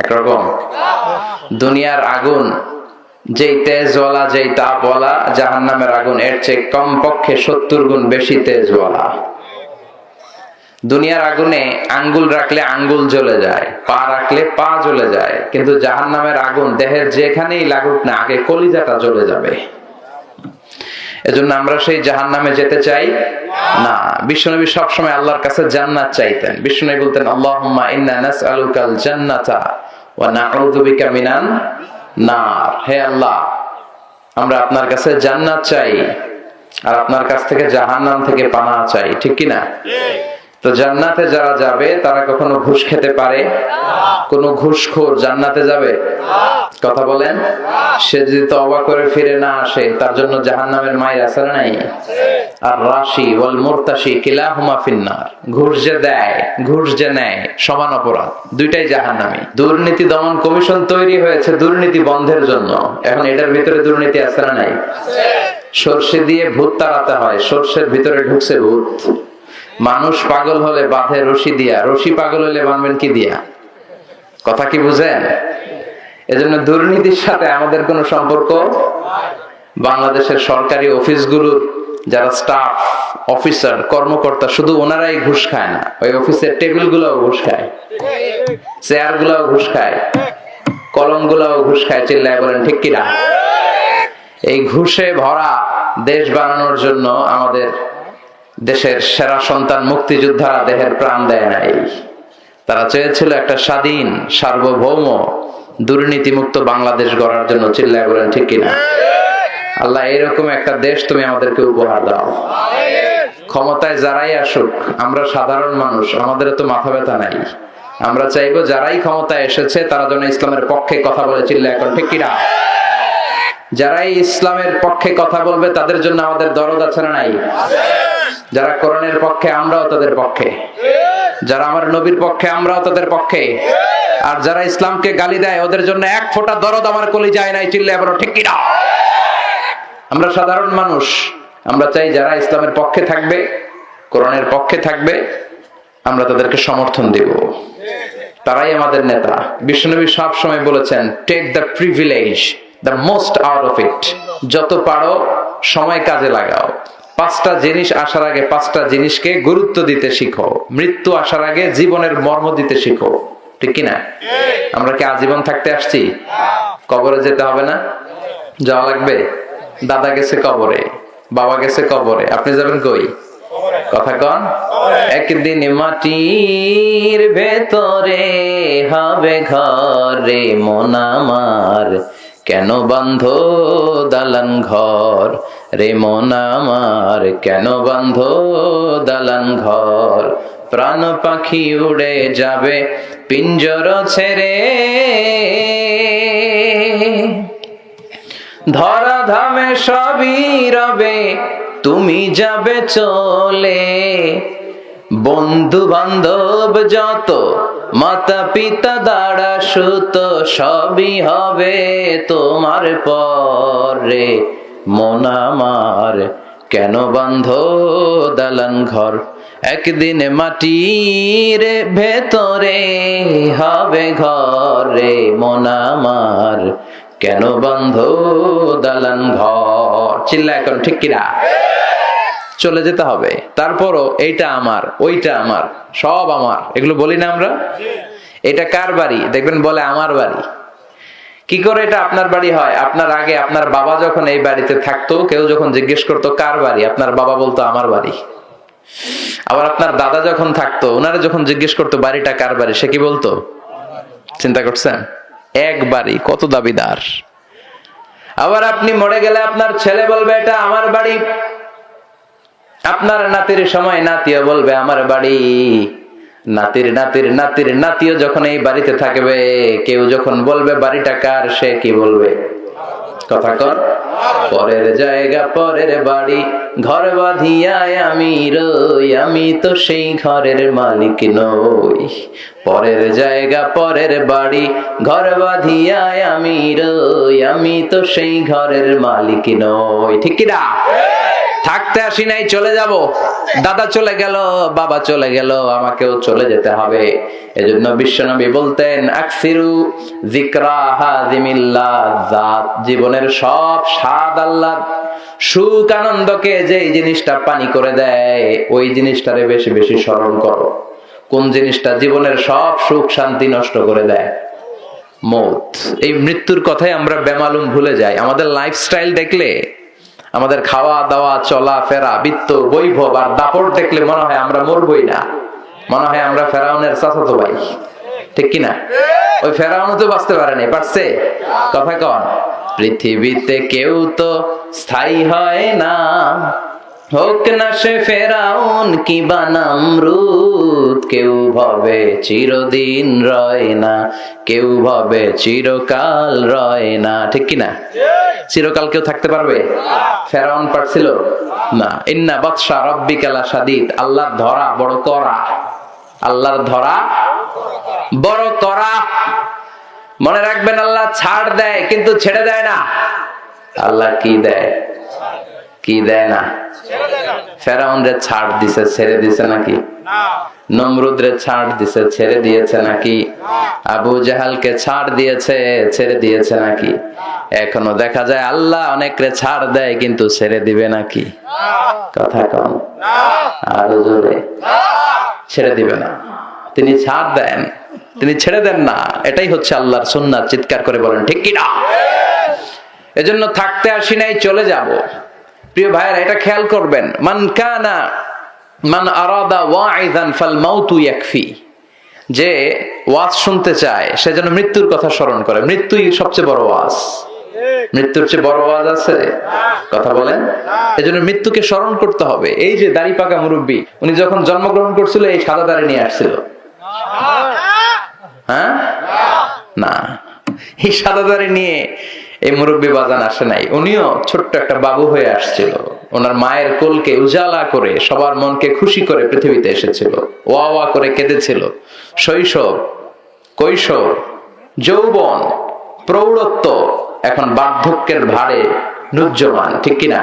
একরকম। দুনিয়ার আগুন যেই তেজওয়ালা, যেই তাপওয়ালা, জাহান্নামের আগুন এর চেয়ে কমপক্ষে 70 গুণ বেশি তেজওয়ালা। দুনিয়ার আগুনে আঙ্গুল রাখলে আঙ্গুল জ্বলে যায়, পা রাখলে পা জ্বলে যায়, কিন্তু জাহান্নামের আগুন দেহের যেখানেই লাগুক না, আগে কলিজাটা জ্বলে যাবে। এজন্য আমরা সেই জাহান্নামে যেতে চাই না। বিশ্বনবী সবসময় আল্লাহর কাছে জান্নাত চাইতেন। বিশ্বনবী বলতেন, আল্লাহুম্মা ইন্না নাসআলুকাল জান্নাতা ওয়া নাউযু বিকা মিনান নার। হে আল্লাহ, আমরা আপনার কাছে জান্নাত চাই আর আপনার কাছ থেকে জাহান্নাম থেকে পানাহ চাই, ঠিক কি না? তো জান্নাতে যারা যাবে তারা কখনো ঘুষ খেতে পারে? কোন ঘুষখোর জান্নাতে যাবে? কথা বলেন। সে যদি তওবা করে ফিরে না আসে, তার জন্য জাহান্নামের মাইর আছে না নাই? আর রাশি ওয়াল মুরতাশি কিলাহুমা ফিন্নার। ঘুষ যে দেয়, ঘুষ যে নেয়, সমান অপরাধ, দুইটাই জাহান্নামী। দুর্নীতি দমন কমিশন তৈরি হয়েছে দুর্নীতি বন্ধের জন্য। এখন এটার ভিতরে দুর্নীতি আছে না নাই? সরষে দিয়ে ভূত তাড়াতে হয়, সরষের ভিতরে ঢুকছে ভূত। মানুষ পাগল হলে বাঁধে রশি দিয়া, রশি পাগল হলে বাঁধবেন কি দিয়া? কথা কি বুঝেন? এজন্য দুর্নীতির সাথে আমাদের কোনো সম্পর্ক। বাংলাদেশের সরকারি অফিসগুলোর যারা স্টাফ, অফিসার, কর্মকর্তা, শুধু ওনারাই ঘুষ খায় না, ওই অফিসের টেবিল গুলাও ঘুষ খায়, চেয়ার গুলাও ঘুষ খায়, কলম গুলাও ঘুষ খায়। চিল্লায় বলেন ঠিক কিনা? এই ঘুষে ভরা দেশ বানানোর জন্য আমাদের দেশের সেরা সন্তান মুক্তিযোদ্ধারা দেহের প্রাণ দেয় নাই। তারা চেয়েছিল একটা স্বাধীন, সার্বভৌম, দুর্নীতিমুক্ত বাংলাদেশ গড়ার জন্য। চিল্লায় বলেন ঠিক কিনা? আল্লাহ, এরকম একটা দেশ তুমি আমাদেরকে উপহার দাও। ক্ষমতায় যারাই আসুক, আমরা সাধারণ মানুষ, আমাদের তো মাথা ব্যথা নাই। আমরা চাইবো যারাই ক্ষমতায় এসেছে তারা যেন ইসলামের পক্ষে কথা বলে। চিল্লায় এখন ঠিক কিনা? যারাই ইসলামের পক্ষে কথা বলবে তাদের জন্য আমাদের দরদ আছে না নাই? যারা কোরআনের পক্ষে, আমরাও তাদের পক্ষে। যারা আমার নবীর পক্ষে, আমরাও তাদের পক্ষে। আর যারা ইসলামকে গালি দেয়, ওদের জন্য এক ফোঁটা দরদ আমার কলিজায় নাই। চিল্লায় বলো ঠিক কিনা? আমরা সাধারণ মানুষ, আমরা চাই যারা ইসলামের পক্ষে থাকবে, কোরআনের পক্ষে থাকবে, আমরা তাদেরকে সমর্থন দেব। তারাই আমাদের নেতা। বিশ্বনবী সব সময় বলেছেন, take the privilege, the most out of it. যত পারো সময় কাজে লাগাও। 5টা জিনিস আসার আগে 5টা জিনিসকে গুরুত্ব দিতে শিখো। মৃত্যু আসার আগে জীবনের মর্ম দিতে শিখো, ঠিক কিনা? আমরা কি আজীবন থাকতে আসছি? কবরে যেতে হবে না? যাওয়া লাগবে। দাদা গেছে কবরে, বাবা গেছে কবরে, আপনি যাবেন কই? কথা কন। একদিন মাটির ভেতরে হবে ঘরে মন আমার, কেন বান্ধ দালান ঘর রে মন আমার, কেন বান্ধ দালান ঘর। প্রাণ পাখি উড়ে যাবে পিঞ্জর ছেড়ে, ধরা ধামে সবই রবে তুমি যাবে চলে। বন্ধু বান্ধব যত, মাতা পিতা দাঁড়া সুত, সবই হবে তোমার পরে মন আমার, কেন বান্ধ দালান ঘর। একদিন মাটির ভেতরে হবে ঘরে মন আমার, কেন বান্ধ দালান ঘর। চিল্লা এখন ঠিক কিনা? চলে যেতে হবে। তারপরও এইটা আমার, ওইটা আমার, সব আমার, এগুলো বলি না আমরা? এটা কার বাড়ি? দেখবেন বলে আমার বাড়ি। কি করে এটা আপনার বাড়ি হয়? আপনার আগে আপনার বাবা যখন এই বাড়িতে থাকতো, কেউ যখন জিজ্ঞেস করতো কার বাড়ি, আপনার বাবা বলতো আমার বাড়ি। আবার আপনার দাদা যখন থাকতো, ওনারা যখন জিজ্ঞেস করতো বাড়িটা কার বাড়ি, সে কি বলতো? চিন্তা করছেন? এক বাড়ি, কত দাবিদার। আবার আপনি মরে গেলে আপনার ছেলে বলবে এটা আমার বাড়ি। আপনার নাতির সময় নাতিও বলবে আমার বাড়ি। নাতির নাতির নাতির নাতিও যখন এই বাড়িতে থাকবে, কেউ যখন বলবে বাড়িটা কার, সে কি বলবে? কথা কর। পরের জায়গা পরের বাড়ি, ঘর বাঁধিয়ায় আমি রই, আমি তো সেই ঘরের মালিক নই। পরের জায়গা পরের বাড়ি, ঘর বাঁধিয়ায় আমি রই, আমি তো সেই ঘরের মালিক নই। ঠিক কিনা? থাকতে আসি নাই, চলে যাব। দাদা চলে গেল, বাবা চলে গেল, আমাকেও চলে যেতে হবে। এজন্য বিশ্বনবী বলতেন আকসিরু যিকরা হাযিমিল লাযাত, জীবনের সব স্বাদ আল্লাহ সুখ আনন্দকে যেই জিনিসটা পানি করে দেয় ওই জিনিসটারে বেশি বেশি স্মরণ করো। কোন জিনিসটা জীবনের সব সুখ শান্তি নষ্ট করে দেয়? মৌত। এই মৃত্যুর কথাই আমরা বেমালুম ভুলে যাই। আমাদের লাইফস্টাইল দেখলে, আমাদের খাওয়া দাওয়া চলা ফেরা বিত্ত বৈভব আর দাপট দেখলে মনে হয় আমরা মরবই না, মনে হয় আমরা ফেরাউনের চাচাতো ভাই, ঠিক কিনা? ওই ফেরাউনও তো বাঁচতে পারেনি, পারছে? কথা কন। পৃথিবীতে কেউ তো স্থায়ী হয় না, হোক না সে ফেরাউন কিবা নমরুদ, কেউ ভাবে চিরদিন রয় না, কেউ ভাবে চিরকাল রয় না, ঠিক কিনা? চিরকাল কেউ থাকতে পারবে? ফেরাউন পারছিল না। ইন্না বাতশা রাব্বিকা লাশাদীদ, আল্লাহর ধরা বড় কড়া, আল্লাহর ধরা বড় কড়া। মনে রাখবেন, আল্লাহ ছাড় দেয় কিন্তু ছেড়ে দেয় না। আল্লাহ কি দেয়? কি দেয় না? ফেরাউন রে ছাড় দিছে, ছেড়ে দিছে নাকি? নমরুদ রে ছাড় দিছে, ছেড়ে দিয়েছে নাকি? আবু জাহালকে ছাড় দিয়েছে, ছেড়ে দিয়েছে নাকি? এখনো দেখা যায় আল্লাহ অনেক রে ছাড় দেয় কিন্তু ছেড়ে দিবে নাকি? কথা কম, আরো জোরে। ছেড়ে দিবে না। তিনি ছাড় দেন, তিনি ছেড়ে দেন না। এটাই হচ্ছে আল্লাহর সুন্নাত। চিৎকার করে বলেন ঠিক কিনা? এজন্য থাকতে আসি নাই, চলে যাব। প্রিয় ভাইরা, এটা খেয়াল করবেন, মান আরাদা ওয়াইযান ফাল মাউতু ইয়াকফি, যে ওয়াজ শুনতে চায় সে যেন মৃত্যুর কথা স্মরণ করে। মৃত্যুই সবচেয়ে বড় ওয়াজ। মৃত্যুর চেয়ে বড় ওয়াজ আছে? কথা বলেন। এজন্য মৃত্যুকে স্মরণ করতে হবে। এই যে দাড়ি পাকা মুরব্বী, উনি যখন জন্মগ্রহণ করছিল এই সাদা দাড়ি নিয়ে আসছিল? হ্যাঁ, না, এই সাদা দাড়ি নিয়ে এই মুরব্বী বাজান আসে নাই। উনিও ছোট্ট একটা বাবু হয়ে আসছিল, ওনার মায়ের কোলকে উজালা করে সবার মনকে খুশি করে পৃথিবীতে এসেছিল। ওয়া ওয়া করে কেঁদেছিল। শৈশব, কৈশোর, যৌবন, প্রৌঢ়ত্ব, এখন বার্ধক্যের ভারে নুজ্জমান, ঠিক কিনা?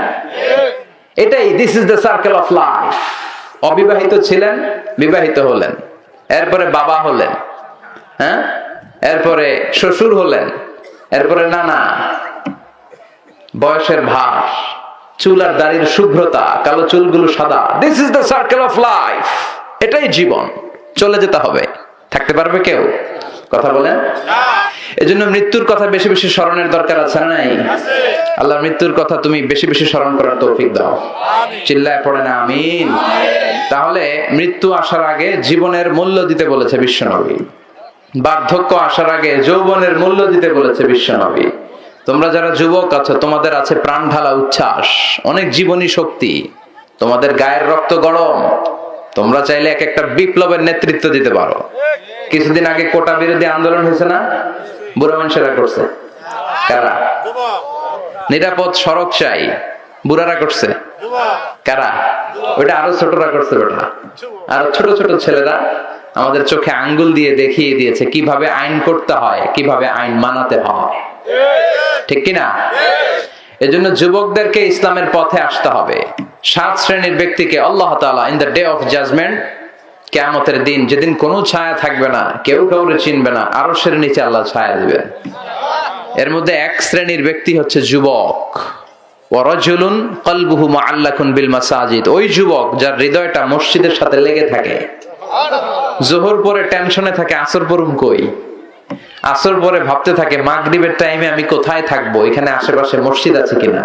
এটাই, this is the circle of life. অবিবাহিত ছিলেন, বিবাহিত হলেন, এরপরে বাবা হলেন, হ্যাঁ, এরপরে শ্বশুর হলেন, এরপরে নানা, বয়সের ভার, চুল আর দাড়ির শুভ্রতা, কালো চুলগুলো সাদা। This is the circle of life. এটাই জীবন। চলে যেতে হবে। থাকতে পারবে কেউ? কথা বলেন। এজন্য মৃত্যুর কথা বেশি বেশি স্মরণের দরকার আছে না নাই? আল্লাহ মৃত্যুর কথা তুমি বেশি বেশি স্মরণ করার তৌফিক দাও। চিল্লায় পড়ে না আমিন। তাহলে মৃত্যু আসার আগে জীবনের মূল্য দিতে বলেছে বিশ্বনবী। বার্ধক্য আসার আগে যৌবনের মূল্য দিতে বলেছে বিশ্বনবী। তোমরা যারা যুবক আছো, তোমাদের আছে প্রাণ ঢালা উচ্ছ্বাস, অনেক জীবনী শক্তি, তোমাদের গায়ের রক্ত গরম। তোমরা চাইলে এক একটা বিপ্লবের নেতৃত্ব দিতে পারো। কিছুদিন আগে কোটা বিরোধী আন্দোলন হয়েছে না? বুড়া মানুষেরা করছে। কারা? নিরাপদ সড়ক চাই, বুড়ারা করছে। কারা? ওইটা আরো ছোটরা করছে। বেটা, আরো ছোট ছোট ছেলেরা আমাদের চোখে আঙ্গুল দিয়ে দেখিয়ে দিয়েছে কিভাবে আইন করতে হয়, কিভাবে আইন মানাতে হয়, ঠিক কিনা? এজন্য যুবকদেরকে ইসলামের পথে আসতে হবে। 7 শ্রেণীর ব্যক্তিকে আল্লাহ তাআলা in the day of judgement, কিয়ামতের দিন, যেদিন কোনো ছায়া থাকবে না, কেউ কাউরে চিনবে না, আরশের নিচে আল্লাহ ছায়া দিবেন। এর মধ্যে 1 শ্রেণীর ব্যক্তি হচ্ছে যুবক। ওয়া রাজুলুন কলবুহু মুআল্লাকুন বিল মাসাজিদ, ওই যুবক যার হৃদয়টা মসজিদের সাথে লেগে থাকে। যোহর পরে টেনশনে থাকে আসর পড়ুম কই, আসর পরে ভাবতে থাকে মাগরিবের টাইমে আমি কোথায় থাকবো, এখানে আশেপাশে মসজিদ আছে কিনা।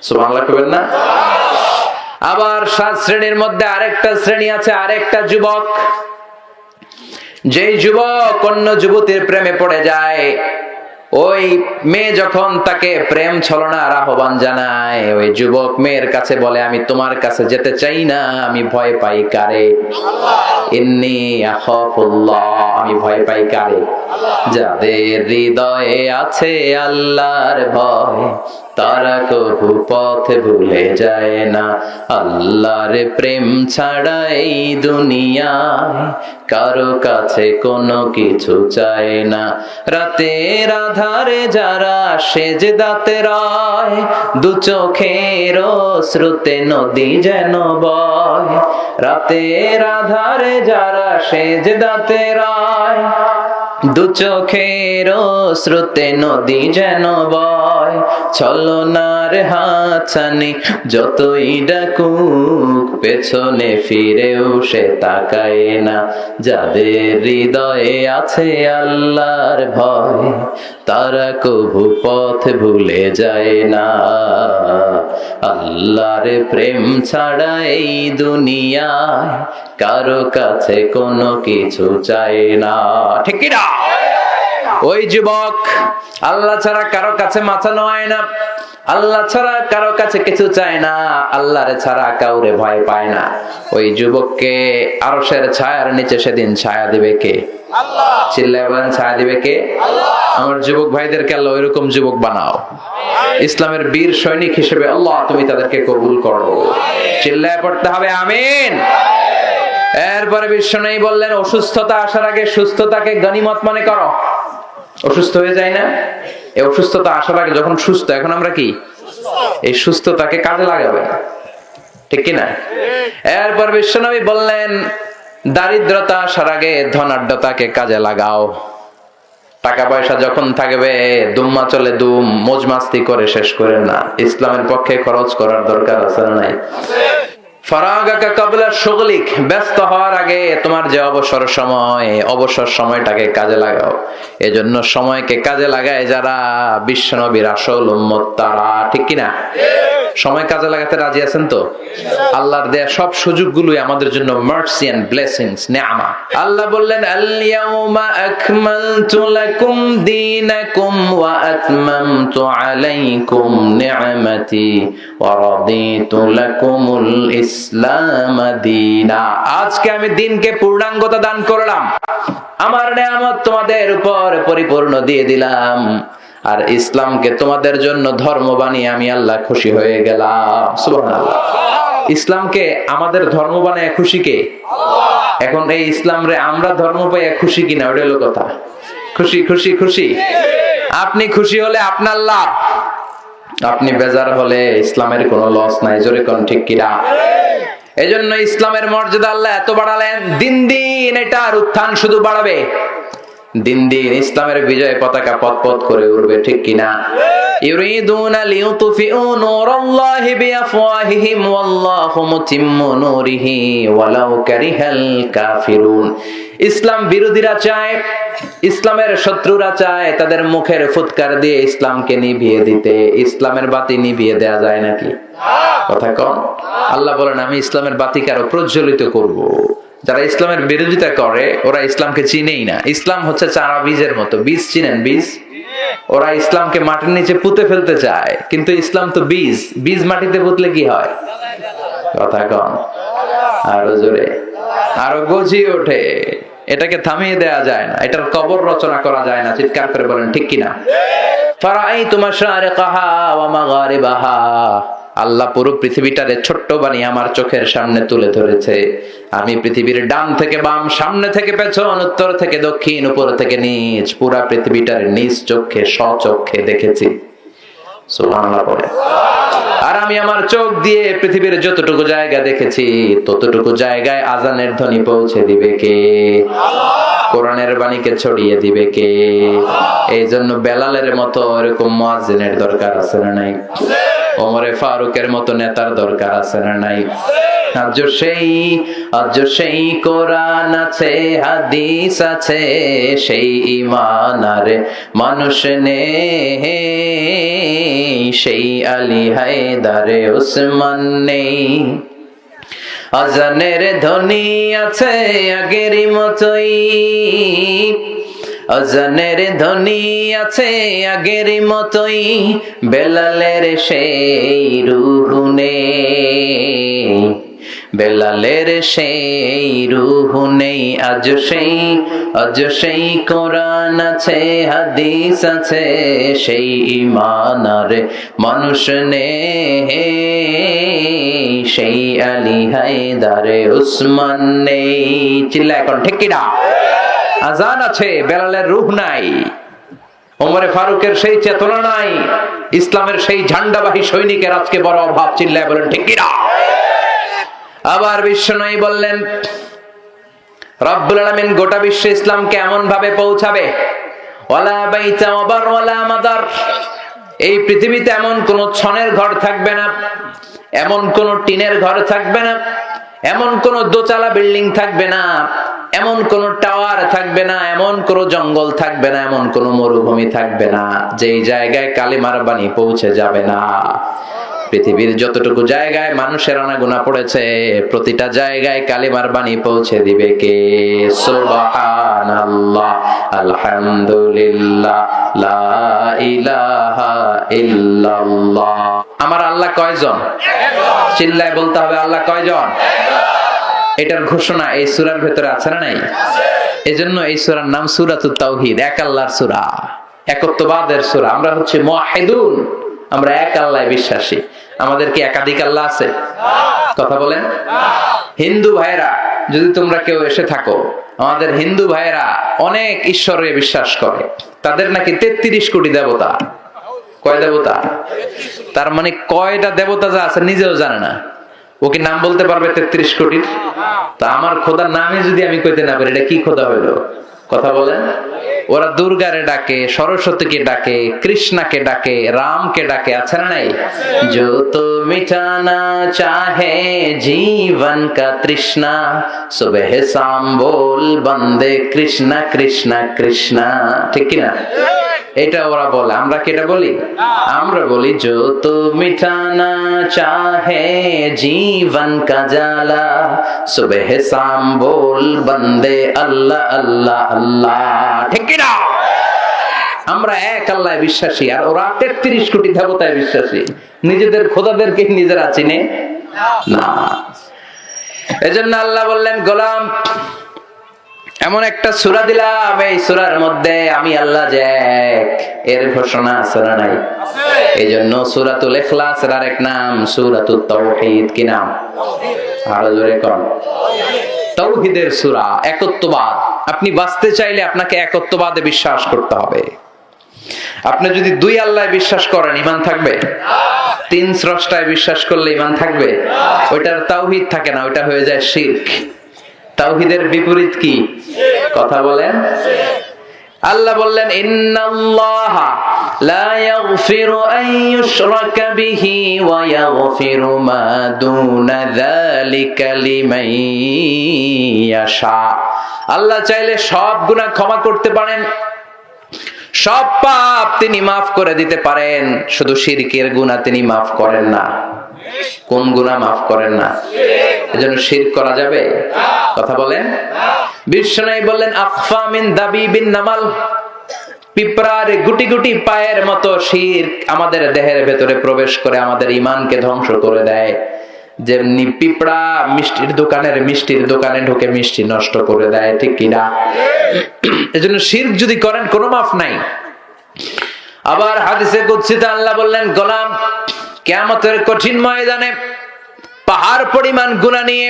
সুবহানাল্লাহ কইবেন না? আবার 7 শ্রেণীর মধ্যে আরেকটা শ্রেণী আছে, আরেকটা যুবক, যেই যুবক অন্য যুবতীর প্রেমে পড়ে যায়। ওই মেয়ে যখন তাকে প্রেম ছলনার আহ্বান জানায়, ওই যুবক মেয়ের কাছে বলে আমি তোমার কাছে যেতে চাই না, আমি ভয় পাই কারে? ইন্নী আখাফুল্লাহ, আমি ভয় পাই কারে? যাদের হৃদয়ে আছে আল্লাহর ভয়, তারা কবু পথ ভুলে যায় না। আল্লাহর প্রেম ছাড়া এই দুনিয়ায় কারো কাছে কোনো কিছু চায় না। রাতের আধারে যারা সেজদাতে রয়, দু চোখের শ্রুতে নদী যেন বয়। রাতের আধারে যারা সেজদাতে রয়, দু চোখের শ্রুতে নদী যেন বয়। ছলনার হাতছানি যতই ডাকুক, পেছনে ফিরেও সে তাকায় না। যাদের হৃদয়ে আছে আল্লাহর ভয়, তারা কবু পথ ভুলে যায় না। আল্লাহর প্রেম ছাড়া এই দুনিয়ায় কারো কাছে কোনো কিছু চায় না। ঠিক কি না? ওই যুবক আল্লাহ ছাড়া কারো কাছে মাথা নোয়ায় না, আল্লাহ ছাড়া কারো কাছে কিছু চায় না, আল্লাহর ছাড়া কাউরে ভয় পায় না। ওই যুবককে আরশের ছায়ার নিচে সেদিন ছায়া দিবে কে? আল্লাহ। চিল্লায় বলেন, ছায়া দিবে কে? আল্লাহ। আমার যুবক ভাইদেরকে আল্লাহ ওইরকম যুবক বানাও, ইসলামের বীর সৈনিক হিসেবে আল্লাহ তুমি তাদেরকে কবুল করো। চিল্লায় পড়তে হবে আমিন। এরপরে বিশ্বনবী বললেন, অসুস্থতা আসার আগে সুস্থতাকে গনিমত মনে করো। অসুস্থ হয়ে যায় না, এই অসুস্থতা আসার আগে যখন সুস্থ, এখন আমরা কি এই সুস্থতাকে কাজে লাগাবে, ঠিক কিনা? এরপর বিশ্বনবী বললেন, দারিদ্রতা আসার আগে ধনাঢ্যতাকে কাজে লাগাও। টাকা পয়সা যখন থাকবে দুম্মা চলে দুম, মজ মাস্তি করে শেষ করে না। ইসলামের পক্ষে খরচ করার দরকার আছে না নাই? ফারাগাকা ক্বাবলা শুগলিক, ব্যস্ত হওয়ার আগে তোমার যে অবসর সময়, অবসর সময়টাকে কাজে লাগাও। এজন্য সময়কে কাজে লাগায় যারা বিশ্বনবীর আসল উম্মত তারা, ঠিক কিনা? সময় কাজে লাগাতে রাজি আছেন তো? আল্লাহর দেয়া সব সুযোগগুলোই আমাদের জন্য মার্সি এন্ড ব্লেসিংস, নেয়ামা। আল্লাহ বললেন, আল ইয়াউমা আকমালতু লাকুম দীনাকুম ওয়া আতমামতু আলাইকুম নি'মাতি ওয়া রাদিতু লাকুমুল ইসলাম দীনা। আজকে আমি দিনকে পূর্ণাঙ্গতা দান করলাম, আমার নেয়ামত তোমাদের উপর পরিপূর্ণ দিয়ে দিলাম, আর ইসলামকে তোমাদের জন্য ধর্ম বানিয়ে আমি আল্লাহ খুশি হয়ে গেলাম। সুবহানাল্লাহ। ইসলামকে আমাদের ধর্ম বানায় খুশি কে? আল্লাহ। এখন এই ইসলাম রে আমরা ধর্ম পাইয়া খুশি কিনা, ওটা হলো কথা। খুশি খুশি খুশি। আপনি খুশি হলে আপনার লাভ, আপনি বেজার হলে ইসলামের কোনো লস নাই। জোরে কোন ঠিক কিনা? এজন্য ইসলামের মর্যাদা আল্লাহ এত বাড়ালেন, দিন দিন এটার উত্থান শুধু বাড়াবে, দিন দিন ইসলামের বিজয় পতাকা পথ করে উড়বে, ঠিক কিনা? ইউরিদুনা লিইউতফিউ নূরাল্লাহি বিআফওয়াহিহিম ওয়াল্লাহু মুতিম্মু নূরিহি ওয়ালাউ কারিহাল কাফিরুন। ইসলাম বিরোধীরা চায়, ইসলামের শত্রুরা চায় তাদের মুখের ফুৎকার দিয়ে ইসলামকে নিভিয়ে দিতে। ইসলামের বাতি নিভিয়ে দেয়া যায় নাকি? কথা কম। আল্লাহ বলেন, আমি ইসলামের বাতিকে আরো প্রজ্বলিত করব। যারা ইসলামের বিরোধিতা করে ওরা ইসলামকে চিনেই না। ইসলাম হচ্ছে চারা বীজের মতো, বীজ চিনেন? বীজ। ওরা ইসলামকে মাটির নিচে পুঁতে ফেলতে চায়, কিন্তু ইসলাম তো বীজ, বীজ মাটিতে পুঁতলে কি হয়? কথা কম। আরো জোরে, আরো গজিয়ে ওঠে। এটাকে থামিয়ে দেয়া যায় না, এটার কবর রচনা করা যায় না। চিৎকার করে বলেন ঠিক কিনা? ফারাআইতু মাশারিকাহা ওয়া মাগারিবাহা। আল্লাহ পুরো পৃথিবীটারে ছোট্ট বানিয়ে আমার চোখের সামনে তুলে ধরেছে। আমি পৃথিবীর ডান থেকে বাম, সামনে থেকে পেছন, উত্তর থেকে দক্ষিণ, উপর থেকে নিচ, পুরা পৃথিবীটার নিজ চোখে স্বচক্ষে দেখেছি। সুবহানাল্লাহ বলে। আর আমি আমার চোখ দিয়ে পৃথিবীর যতটুকু জায়গা দেখেছি ততটুকু জায়গায় আজানের ধ্বনি পৌঁছে দিবে কে? আল্লাহ। কোরআনের বাণীকে ছড়িয়ে দিবে কে? এই জন্য বেলালের মতো এরকম মুয়াজ্জিনের দরকার আছে না নাই? ওমরে ফারুকের মতো নেতার দরকার আছে না নাই? আজ সেই কোরআন আছে, হাদিস আছে, সেই ঈমান আর মানুষ নেই, সেই আলী হায়দারে উসমান নেই। আজানের ধ্বনি আছে আগেরই মতোই, আজানের ধ্বনি আছে আগেরই মতোই, বেলালের সেই রূহ নেই। বেলালের সেই রূহ নেই আজ সেই কোরআন আছে হাদিস আছে সেই ঈমান আর মানুষ নেই সেই আলী হায়দারে উসমান নেই। চিল্লায় এখন ঠিক কিনা? আজান আছে, বেলালের রূহ নাই, ওমরে ফারুকের সেই চেতনা নাই, ইসলামের সেই ঝান্ডাবাহী সৈনিকের আজকে বড় অভাব। চিল্লায় বলেন ঠিক কিনা? আবার বিশ্বনবী বললেন রব্বুল আলামিন গোটা বিশ্বে ইসলামকে এমন ভাবে পৌঁছাবে, ওয়ালা বাইতা ওয়াবার ওয়ালা মাদার, এই পৃথিবীতে এমন কোন ছনের ঘর থাকবে না, এমন কোন টিনের ঘর থাকবে না, এমন কোন দোতলা বিল্ডিং থাকবে না, এমন কোন টাওয়ার থাকবে না, এমন কোন জঙ্গল থাকবে না, এমন কোন মরুভূমি থাকবে না যেই জায়গায় কালিমার বাণী পৌঁছে যাবে না। পৃথিবীর যতটুকু জায়গায় মানুষের আনাগোনা পড়েছে প্রতিটা জায়গায় কালিমার বাণী পৌঁছে দিবে কে? সুবহানাল্লাহ, আলহামদুলিল্লাহ, লা ইলাহা ইল্লাল্লাহ। আমার আল্লাহ কয়জন? চিল্লায় বলতে হবে আল্লাহ কয়জন? এটার ঘোষণা এই সূরার ভেতরে আছে না নাই? এজন্য এই সূরার নাম সূরাতুত তাওহীদ, এক আল্লাহর সূরা, একত্ববাদের সূরা। আমরা হচ্ছে মুওয়াহিদুন, আমরা এক আল্লাহ বিশ্বাসী। আমাদের কি একাধিক আল্লাহ আছে? কথা বলেন। হিন্দু ভাইরা যদি তোমরা কেউ এসে থাকো, আমাদের হিন্দু ভাইরা অনেক ঈশ্বরে বিশ্বাস করে, তাদের নাকি 33 কোটি দেবতা। কয় দেবতা? তার মানে কয়টা দেবতা যা আছে নিজেও জানে না। ও কি নাম বলতে পারবে 33 কোটির? তা আমার খোদার নামে যদি আমি কইতে না পারি, এটা কি খোদা হইলো? কথা বলেন। ওরা দুর্গারে ডাকে, সরস্বতীকে ডাকে, কৃষ্ণাকে ডাকে, রামকে ডাকে, আছে না নাই? जो तो मिटाना चाहे जीवन का तृष्णा सुबह शाम बोल बंदे कृष्णा कृष्णा कृष्णा। ঠিক কি না? এটা ওরা বলে, আমরা কি এটা বলি? আমরা বলি जो तो मिटाना चाहे जीवन का जाला सुबह शाम बोल बंदे अल्लाह अल्लाह अल्लाह। ঠিক কি না? আমরা এক আল্লাহ বিশ্বাসী, আর ওরা 33 কোটি দেবতায় বিশ্বাসী। নিজেদের খোদাদেরকে নিজেরা চিনে না। এজন্য আল্লাহ বললেন গোলাম এমন একটা সূরা দিলাম, এই সূরার মধ্যে আমি আল্লাহ যে এক, এর ঘোষণা আছে না নাই? এইজন্য সূরাতুল ইখলাসের আরেক নাম সূরাতুত তাওহীদ। কি নাম? আরো জোরে কোন? তাওহীদের সূরা, একত্ববাদ। আপনি বাঁচতে চাইলে আপনাকে একত্ববাদে বিশ্বাস করতে হবে। আপনি যদি দুই আল্লাহয় বিশ্বাস করেন, ঈমান থাকবে? তিন স্রষ্টায় বিশ্বাস করলে ঈমান থাকবে? ওইটার তাওহীদ থাকে না, ওইটা হয়ে যায় শিরক। তাওহীদের বিপরীত কি? কথা বলেন। আল্লাহ বললেন ইন্নাল্লাহা লা ইয়াগফিরু আন ইউশরাকা বিহি ওয়া ইয়াগফিরু মা দুনা যালিকা লিমান ইয়াশা। আল্লাহ চাইলে সব গুনাহ ক্ষমা করতে পারেন, সব পাপ তিনি মাফ করে দিতে পারেন, শুধু শিরকের গুনাহ তিনি মাফ করেন না। কোন গুনাহ মাফ করেন না? এজন্য শিরক করা যাবে? কথা বলেন। বিশ্বনবী বললেন আখফা মিন দাবিবিন নামাল, পিঁপড়ার গুটি গুটি পায়ের মতো শিরক আমাদের দেহের ভেতরে প্রবেশ করে আমাদের ঈমানকে ধ্বংস করে দেয়। যেমনি পিঁপড়া মিষ্টির দোকানে ঢুকে মিষ্টি নষ্ট করে দেয়, ঠিক কিনা? এজন্য শিরক যদি করেন কোনো মাফ নাই। আবার হাদিসে কুদসিতে আল্লাহ বললেন গোলাম কিয়ামতের কঠিন ময়দানে পাহাড় পরিমাণ গুনাহ নিয়ে,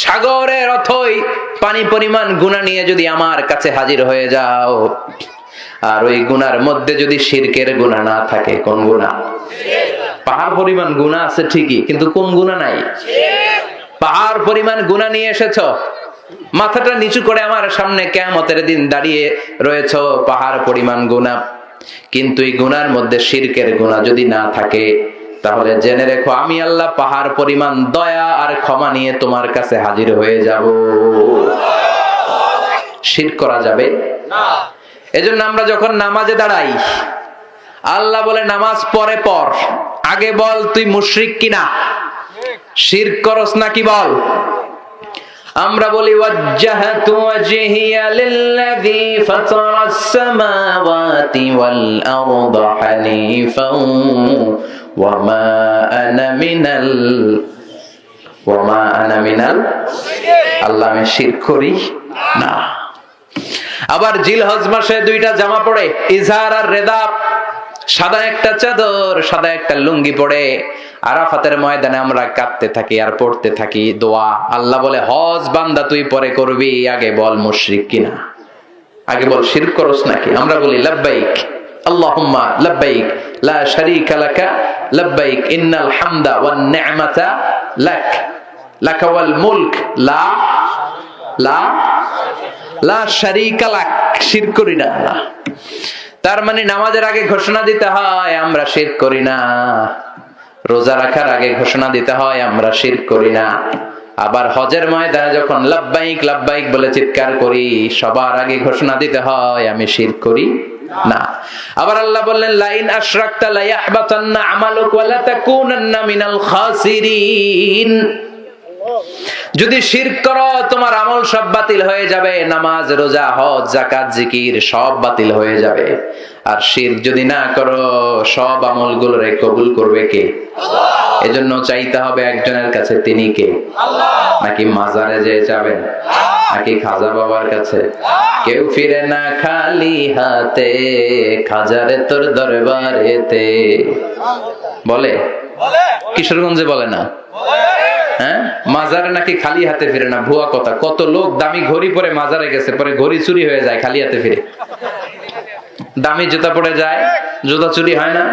সাগরের অথই পানি পরিমাণ গুনাহ নিয়ে যদি আমার কাছে হাজির হয়ে যাও, আর ওই গুনার মধ্যে যদি শিরকের গুনাহ না থাকে। কোন গুনাহ? পাহাড় পরিমাণ গুনাহ আছে ঠিকই, কিন্তু কোন গুনাহ নাই? পাহাড় পরিমাণ গুনাহ নিয়ে এসেছো, মাথাটা নিচু করে আমার সামনে কিয়ামতের দিন দাঁড়িয়ে রয়েছো, পাহাড় পরিমাণ গুনাহ, কিন্তু এই গুনার মধ্যে শিরকের গুনাহ যদি না থাকে, তাহলে জেনে রেখো আমি আল্লাহ পাহাড় পরিমাণ দয়া আর ক্ষমা নিয়ে তোমার কাছে হাজির হয়ে যাব। শিরক করা যাবে না। এজন্য আমরা যখন নামাজে দাঁড়াই, আল্লাহ বলে নামাজ পরে পড়, আগে বল তুই মুশরিক কিনা, শিরক করস নাকি বল। আমরা বলি ওয়াজ্জাহাতু ওয়াজহিয়া লিল্লাযী ফাতারাস সামাওয়াতি ওয়াল আরদা হানিফান ওয়া মা আনা মিনাল ওয়া মা আনা মিনাল, আল্লাহ আমি শিরক করি না। আবার জিলহজ মাসে দুইটা জামা পড়ে, ইজহার আর রেদা। সাদা একটা চাদর, সাদা একটা লুঙ্গি পড়ে আরাফাতের ময়দানে আমরা কাঁদতে থাকি আর পড়তে থাকি দোয়া। আল্লাহ বলে, হজ বান্দা তুই পরে করবি, আগে বল মুশরিক কিনা, আগে বল শিরক করস নাকি। আমরা বলি লাব্বাইক আল্লাহুম্মা লাব্বাইক লা শারীকা লাকা লাব্বাইক ইন্নাল হামদা ওয়ান নি'মাতা লাক লাকা ওয়াল মুলক লা লা লা শারীকা লাক, শিরক করি না। তার মানে নামাজের আগে ঘোষণা দিতে হয় আমরা শিরক করি না, রোজা রাখার আগে ঘোষণা দিতে হয় আমরা শিরক করি না। আবার হজের ময়দানে যখন লাব্বাইক লাব্বাইক বলে চিৎকার করি, সবার আগে ঘোষণা দিতে হয় আমি শিরক করি না। আবার আল্লাহ বললেন, লাইন আশরাকতা লা ইয়াহবাতান্না আমালুক ওয়া লা তাকুনান্না মিনাল খাসিরিন। যদি শিরক করো তোমার আমল সব বাতিল হয়ে যাবে, নামাজ রোজা হজ যাকাত জিকির সব বাতিল হয়ে যাবে। আর শিরক যদি না করো সব আমলগুলোরে কবুল করবে কে? আল্লাহ। এজন্য চাইতে হবে একজনের কাছে, তিনি কে? আল্লাহ। নাকি মাজারে যে যাবেন, নাকি খাজা বাবার কাছে? কেউ ফিরে না খালি হাতে, খাজারে তোর দরবারেতে বলে, কিশোরগঞ্জে বলে না? হ্যাঁ, মাজারে নাকি খালি হাতে ফিরে না, ভুয়া কথা। কত লোক দামি ঘড়ি পরে মাজারে গেছে, পরে ঘড়ি চুরি হয়ে যায়, খালি হাতে ফিরে। দামি জুতা পরে যায়, জুতা চুরি হয় না।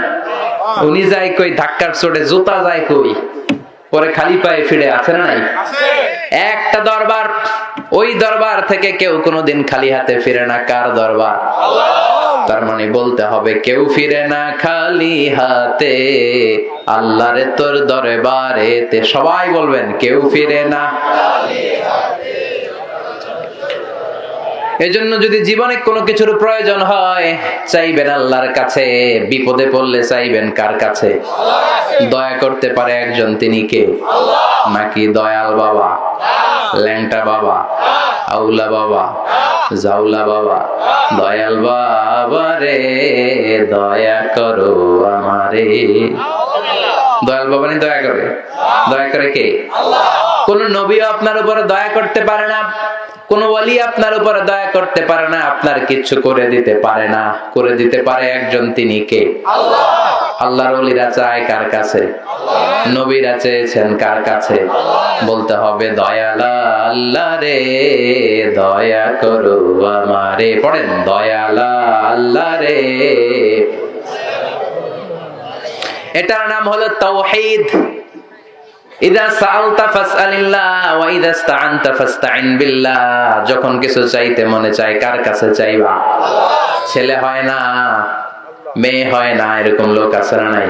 উনি যায় কই ধাক্কার চোটে, জুতা যায় কই, পরে খালি পায়ে ফিরে, আছে না নাই? একটা দরবার, ওই দরবার থেকে কেউ কোনোদিন খালি হাতে ফিরে না। কার দরবার? তার মানে বলতে হবে কেউ ফিরে না খালি হাতে, আল্লাহরে তোর দরবারেতে। সবাই বলবেন কেউ ফিরে না খালি হাতে। এজন্য যদি জীবনে কোনো কিছুর প্রয়োজন হয় চাইবেন আল্লাহর কাছে, বিপদে পড়লে চাইবেন কার কাছে? দয়া করতে পারে একজন, তিনি কে? নাকি দয়াল বাবা, ল্যাংটা বাবা, আউলা বাবা, জাউলা বাবা? দয়াল বাবা রে দয়া করো আমারে। দয়াল বাবা নি দয়া করে? দয়া করে কে? কোন নবীও আপনার উপরে দয়া করতে পারে না, কোন ওয়ালি আপনার উপরে দয়া করতে পারে না, আপনার কিছু করে দিতে পারে না। করে দিতে পারে একজন, তিনি কে? আল্লাহ। আল্লাহর ওলিরা চায় কার কাছে? নবীরা চেয়েছেন কার কাছে? বলতে হবে দয়াল আল্লাহ রে দয়া করো আমারে। পড়েন, দয়াল আল্লাহ রে। এটার নাম হলো তাওহীদ। ইযা সাআলতা ফাসআলিল্লাহ ওয়া ইযা ইসতাআনতা ফাসতাইন বিল্লাহ। যখন কিছু চাইতে মনে চায় কার কাছে চাইবা? ছেলে হয় না, মেয়ে হয় না, এরকম লোক আছে না নাই?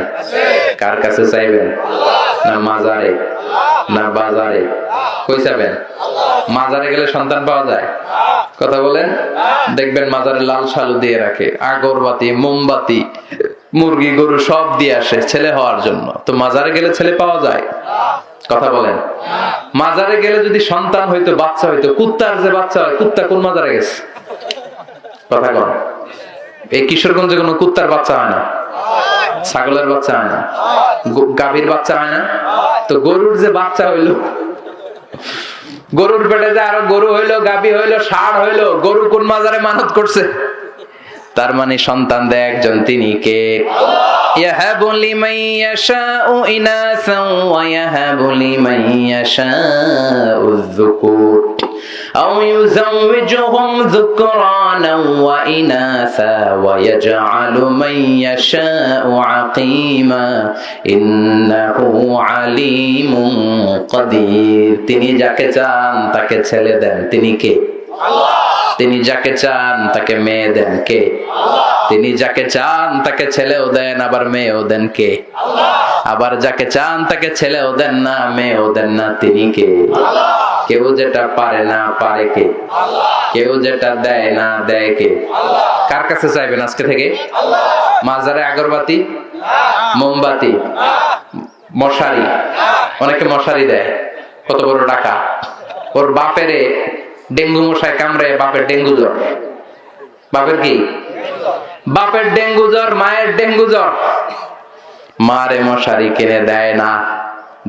কার কাছে চাইবেন? না মাজারে, না বাজারে? কই যাবেন? মাজারে গেলে সন্তান পাওয়া যায়? কথা বলেন। দেখবেন মাজারে লাল শালু দিয়ে রাখে, আগরবাতি, মোমবাতি, মুরগি গরু সব দিয়ে আসে ছেলে হওয়ার জন্য। তো মাজারে গেলে ছেলে পাওয়া যায়? কথা বলেন। মাজারে গেলে যদি সন্তান হইতো, বাচ্চা হইতো, কুত্তার যে বাচ্চা হয়, কুত্তা কোন মাজারে গেছে? কথা বল। এই কিশোরগঞ্জে কোনো কুত্তার বাচ্চা হয় না, ছাগলের বাচ্চা হয় না, গাভীর বাচ্চা হয় না। তো গরুর যে বাচ্চা হইলো, গরুর পেটে যে আরো গরু হইলো, গাভী হইলো, ষাঁড় হইলো, গরু কোন মাজারে মানত করছে? তার মানে সন্তান দেয় একজন, তিনি কে? ইয়াহাবু লিমান ইয়াশাউ ইনাসান ওয়া ইয়াহাবু লিমান ইয়াশাউ যুকুর আও ইউযাওয়িজুহুম যুকরানান ওয়া ইনাসা ওয়া ইয়াজআলু মান ইয়াশাউ আকীমা ইন্নাহু আলীমুন কাদির। তিনি যাকে চান তাকে ছেলে দেন, তিনি কে? আল্লাহ। তিনি যাকে চান তাকে মেয়ে দেন, কে? আল্লাহ। তিনি যাকে চান তাকে ছেলেও দেন, আবার মেয়েও দেন, কে? আল্লাহ। আবার যাকে চান তাকে ছেলেও দেন না, মেয়েও দেন না, তিনি কে? আল্লাহ। কেউ যেটা পারে না পারে কে? আল্লাহ। কেউ যেটা দেয় না দেয় কে? আল্লাহ। কার কাছে চাইবেন আজকে থেকে? আল্লাহ। মাজারে আগরবাতি, মোমবাতি, মশারি, অনেকে মশারি দেয়, কত বড় টাকা। ওর বাপেরে ডেঙ্গু মশায় কামড়ে, বাপের ডেঙ্গু জ্বর। বাপের কি? বাপের ডেঙ্গু জ্বর, মায়ের ডেঙ্গু জ্বর, মারে মশারি কিনে দেয় না।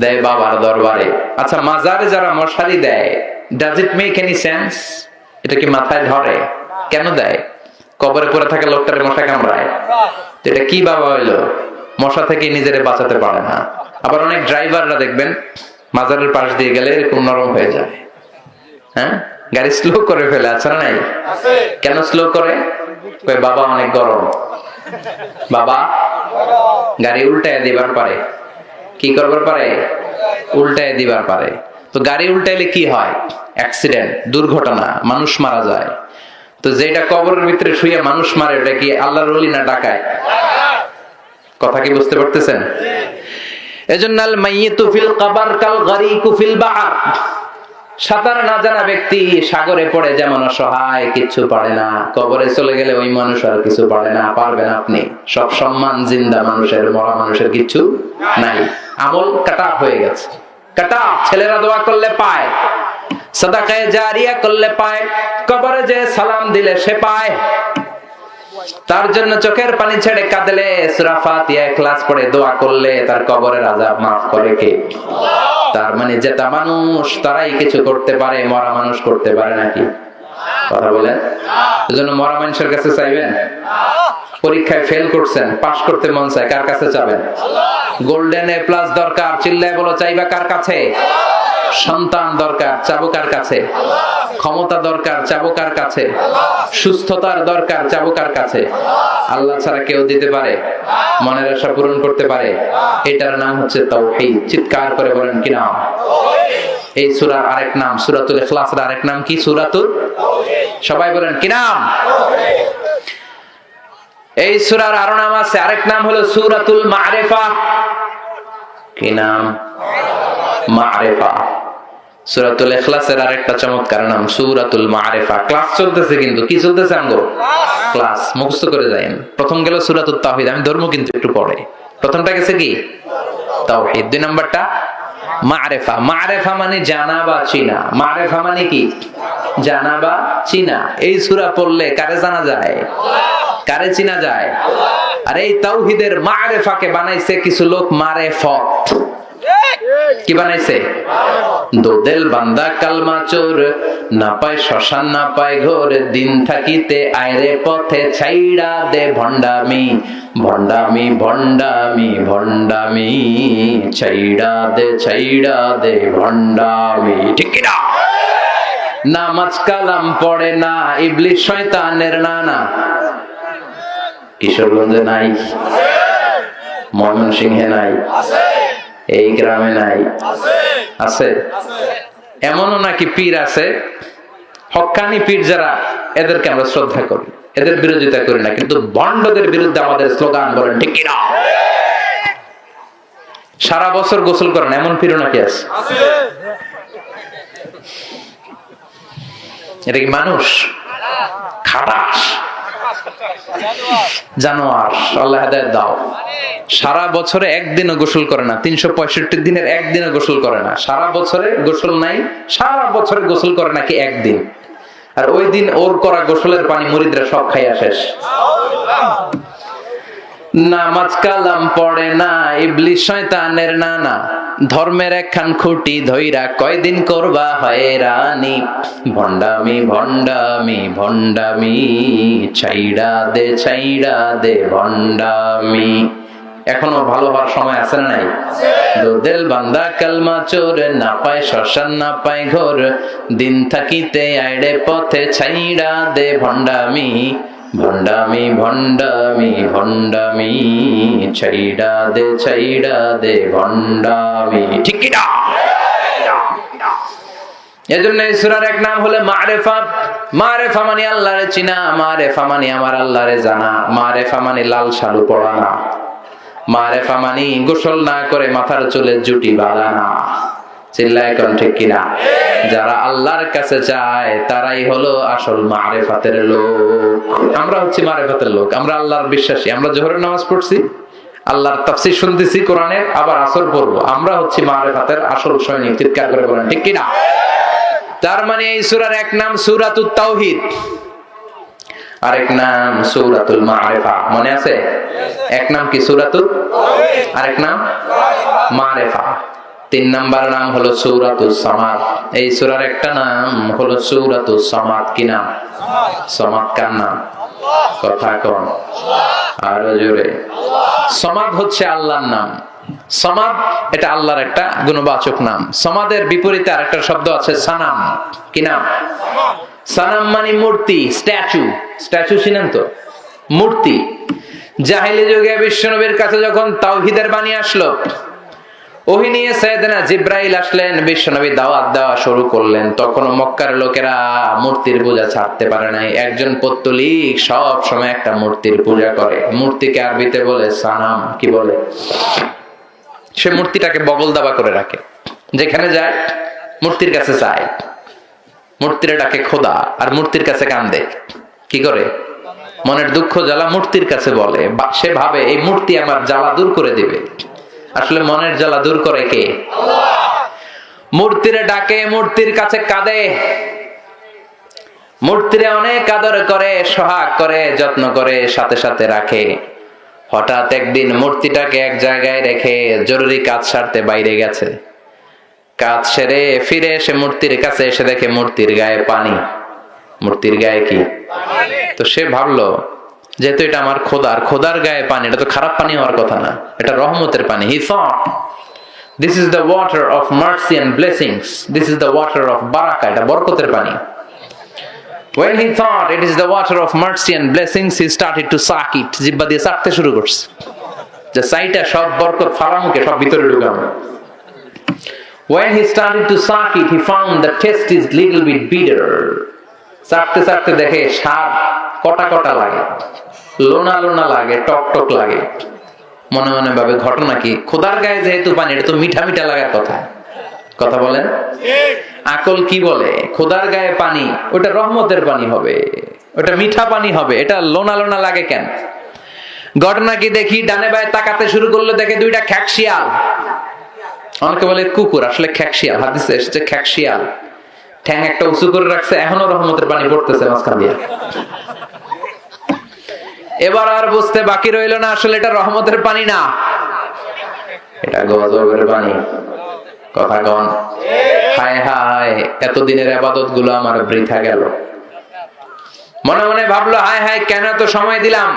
দেয় বাবার দরবারে। আচ্ছা, মাজারে যারা মশারি দেয়, does it make any sense? এটা কি মাথায় ধরে? কেন দেয়? কবরে পড়ে থাকা লোকটারে মশা কামড়ায়, তো এটা কি বাবা হইলো? মশা থেকে নিজেরে বাঁচাতে পারে না। আবার অনেক ড্রাইভাররা দেখবেন মাজারের পাশ দিয়ে গেলে এরকম নরম হয়ে যায়, হ্যাঁ, গাড়ি স্লো করে ফেলে, আছে না নাই? কেন স্লো করে? বাবা অনেক গরম, বাবা গাড়ি উল্টায় দিবার পারে। কি করবার পারে? উল্টায় দিবার পারে। তো গাড়ি উল্টাইলে কি হয়? অ্যাক্সিডেন্ট, দুর্ঘটনা, মানুষ মারা যায়। তো যেটা কবরের ভিতরে শুয়ে মানুষ মারে, ওটা কি আল্লাহর ওলি না ডাকায়? কথা কি বুঝতে পারতেছেন? এজন্য আল মাইয়িতু ফিল কবর কাল গরিকু ফিল বাহর। সাঁতার না জানা ব্যক্তি সাগরে পড়ে যেমন অসহায়, কিচ্ছু পারে না, কবরে চলে গেলে ওই মানুষ আর কিছু পারে না। পারবেন আপনি? সব সম্মান জিন্দা মানুষের, মরা মানুষের কিচ্ছু নাই। আমল কাটা হয়ে গেছে, কাটা। ছেলেরা দোয়া করলে পায়, সাদাকায়ে জারিয়া করলে পায়, কবরে যে সালাম দিলে সে পায়। তার জন্য চোখের পানি ছেড়ে কাঁদলে, সূরা ফাতিহা ইখলাস পড়ে দোয়া করলে তার কবরের আযাব মাফ করে কে? তার মানে যেটা মানুষ তারাই কিছু করতে পারে, মরা মানুষ করতে পারে নাকি? কথা বলেন। এজন্য মরা মানুষের কাছে চাইবেন? পরীক্ষায় ফেল করছেন, পাস করতে মন চায়, কার কাছে চাবেন? গোল্ডেন এ প্লাস দরকার, চিল্লায় বলো, চাইবা কার কাছে? সন্তান দরকার, চাবো কার কাছে? ক্ষমতা দরকার, চাবো কার কাছে? সুস্থতার দরকার, চাবো কার কাছে? আল্লাহ ছাড়া কেউ দিতে পারে? মনের আশা পূরণ করতে পারে? এটার নাম হচ্ছে তাওহীদ। চিৎকার করে বলেন কি নাম? এই সূরার আরেক নাম সূরাতুল ইখলাসের আরেক নাম কি? সূরাতুল তাওহীদ। সবাই বলেন কি নাম? এই সূরার আরো নাম আছে, আরেক নাম হলো সূরাতুল মা'রিফা। কি নাম? মা'রিফা। সূরাতুল ইখলাসের আরেকটা চমৎকার নাম সূরাতুল মা'রিফা। ক্লাস চলতেছে, কিন্তু কি চলতেছে? আমগো ক্লাস মুখস্থ করে যায়েন। প্রথম গেল সূরাতুত তাওহীদ, আমি ধর্ম কিন্তু একটু পড়ে। প্রথমটা গেছে কি? তাওহীদ। দুই নাম্বারটা মা'রিফা। মা'রিফা মানে জানা বা চিনা। মা'রিফা মানে কি? জানা বা চিনা। এই সূরা পড়লে কারে জানা যায়? কারে চিনা যায়? আর এই তাওহীদের মা'রিফাকে বানাইছে কিছু লোক মারেফত। কি বানাইছে? দোদেল বান্দা কালমা চোর, না পায় শ্মশান না পায় ঘোর, দিন থাকিতে আয়রে পথে ছাইড়া দে ভণ্ডামি, ভণ্ডামি ভণ্ডামি ভণ্ডামি, ছাইড়া দে ভণ্ডামি। ঠিক কি না? নামাজ কালাম পড়ে না, ইবলিস শয়তানের নানা। কিশোরগঞ্জে নাই, ময়মনসিংহে নাই, এই গ্রামে নাই, আছে? এমনও নাকি পীর আছে, হক্কানি পীর যারা, এদেরকে আমরা শ্রদ্ধা করি, এদের বিরোধিতা করি না, কিন্তু ভণ্ডদের বিরুদ্ধে আমাদের স্লোগান। বলেন ঠিক কিনা? সারা বছর গোসল করেন এমন পীরও নাকি আছে? এটা কি মানুষ? খাটাস জানোয়ার। আল্লাহ হেদায়েত দাও। সারা বছরে একদিনও গোসল করে না, 365 দিনের একদিনও গোসল করে না। সারা বছরে গোসল নাই, সারা বছরে গোসল করে নাকি একদিন। আর ওই দিন ওর করা গোসলের পানি মুরিদরা সব খাইয়া শেষ। নামাজ কালাম পড়ে না, ইবলিস শয়তানের নানা, ধর্মের একখান খুঁটি ধইরা কয়দিন করবা হয়রানি, ভণ্ডামি ভণ্ডামি ভণ্ডামি, ছাইড়া দে ভণ্ডামি। এখনো ভালো হওয়ার সময় আছে না নাই? দোদেল বান্দা কালমা চোর, না পায় শ্মশান না পায় ঘোর, দিন থাকিতে আইড়ে পথে ছাইড়া দে ভণ্ডামি, ভণ্ডামি ভণ্ডামি ভণ্ডামি, ছাইড়া দে ভণ্ডামি। ঠিক কি না? এজন্য এই সূরার এক নাম হলো মা'রিফা। মা'রিফা মানে আল্লাহরে চিনা, মা'রিফা মানে আমার আল্লাহরে জানা, মা'রিফা মানে লাল শালু পরা না, মা'রিফা মানে গোসল না করে মাথার চুলে জুটি বাঁধা না। চিল্লায় কোন ঠিক কিনা? যারা আল্লাহর কাছে যায় তারাই হলো আসল মা'রিফাতের লোক। আমরা হচ্ছে মা'রিফাতের লোক, আমরা আল্লাহর বিশ্বাসী। আমরা জোহরের নামাজ পড়ছি, আল্লাহর তাফসীর শুনতেছি কোরআনের, আবার আসর পড়বো। আমরা হচ্ছে মা'রিফাতের আসল সৈনিক। চিৎকার করে বলেন ঠিক কিনা? তার মানে এই সূরার এক নাম সূরাতুত তাওহীদ, আরেক নাম সূরাতুল মা'রিফা। মনে আছে? এক নাম কি? সূরাতুত তাওহীদ, আরেক নাম মা'রিফা। তিন নাম্বার নাম হলো সূরাতুস সামাদ। এই সূরার একটা নাম হলো সূরাতুস সামাদ। কি নাম? সামাদ কার নাম? কথা কোন? আরো জোরে। সামাদ হচ্ছে আল্লাহর নাম। সামাদ এটা আল্লাহর একটা গুণবাচক নাম। সামাদের বিপরীতে আরেকটা শব্দ আছে সানাম। কি নাম? সানাম মানে মূর্তি, স্ট্যাচু। স্ট্যাচু চিনেন তো? মূর্তি। জাহেলি যুগে বিশ্বনবীর কাছে যখন তাওহীদের বাণী আসলো, ওহী নিয়ে সাইয়েদনা জিবরাইল আসলেন, বিশ্বনবী দাওয়াত দেওয়া শুরু করলেন। তখন মক্কার লোকেরা মূর্তির পূজা ছাড়তে পারে নাই। একজন পত্তলিক সব সময় একটা মূর্তির পূজা করে। মূর্তিকে আরবিতে বলে সানাম। কি বলে? সে মূর্তিটাকে বগল দাবা করে রাখে, যেখানে যায় মূর্তির কাছে চায়, মূর্তির ডাকে খোদা, আর মূর্তির কাছে কান্দে। কি করে? মনের দুঃখ জ্বালা মূর্তির কাছে বলে। সে ভাবে এই মূর্তি আমার জ্বালা দূর করে দিবে। আসলে মনের জ্বালা দূর করে কে? মূর্তিরে ডাকে, মূর্তির কাছে কাঁদে, মূর্তিরে অনেক আদর করে, সোহাগ করে, যত্ন করে, সাথে সাথে রাখে। হঠাৎ একদিন মূর্তিটাকে এক জায়গায় রেখে জরুরি কাজ সারতে বাইরে গেছে। কাজ সেরে ফিরে এসে মূর্তির কাছে এসে দেখে মূর্তির গায়ে পানি। মূর্তির গায়ে কি? তো সে ভাবলো, যেহেতু এটা আমার খোদার, খোদার গায়ে পানি, এটা তো খারাপ পানি হওয়ার কথা না, এটা রহমতের পানি। He thought this is the water of mercy and blessings, this is the water of বারাকা, এটা বরকতের পানি। When he thought it is the water of mercy and blessings, he started to suck it, জিহ্বা দিয়ে চাটতে শুরু করছে, যে সাইটা সব বরকত ফালামুকে সব ভিতরে ঢুকানো। When he started to suck it, he found the taste is little bit bitter. চাটতে চাটতে দেখে স্বাদ কটা কটা লাগে, লোনা লোনা লাগে, টক টক লাগে। মনে মনে ভাবে ঘটনা কি? খোদার গায়ে যেহেতু পানি, এটা তো মিঠা মিঠা লাগার কথা। কথা বলেন? আকল কি বলে? খোদার গায়ে পানি, ওটা রহমতের পানি হবে, ওটা মিঠা পানি হবে, এটা লোনা লোনা লাগে কেন? ঘটনা কি দেখি, ডানে বায়ে তাকাতে শুরু করলো, দেখে দুইটা খ্যাকশিয়াল। অনেকে বলে কুকুর, আসলে খ্যাকশিয়াল। হাদিসে এসেছে খ্যাকশিয়াল, ঠ্যাং একটা উঁচু করে রাখছে, এখনো রহমতের পানি পড়তেছে মাঝখান দিয়ে। এবার আর বুঝতে বাকি রইল না, আসলে এটা রহমতের পানি না, এটা গজবের পানি। কথা কন? হায় হায়, এতদিনের ইবাদত গুলো আমার বৃথা গেল। মনে মনে ভাবলো, হায় হায়, কেন এত সময় দিলাম,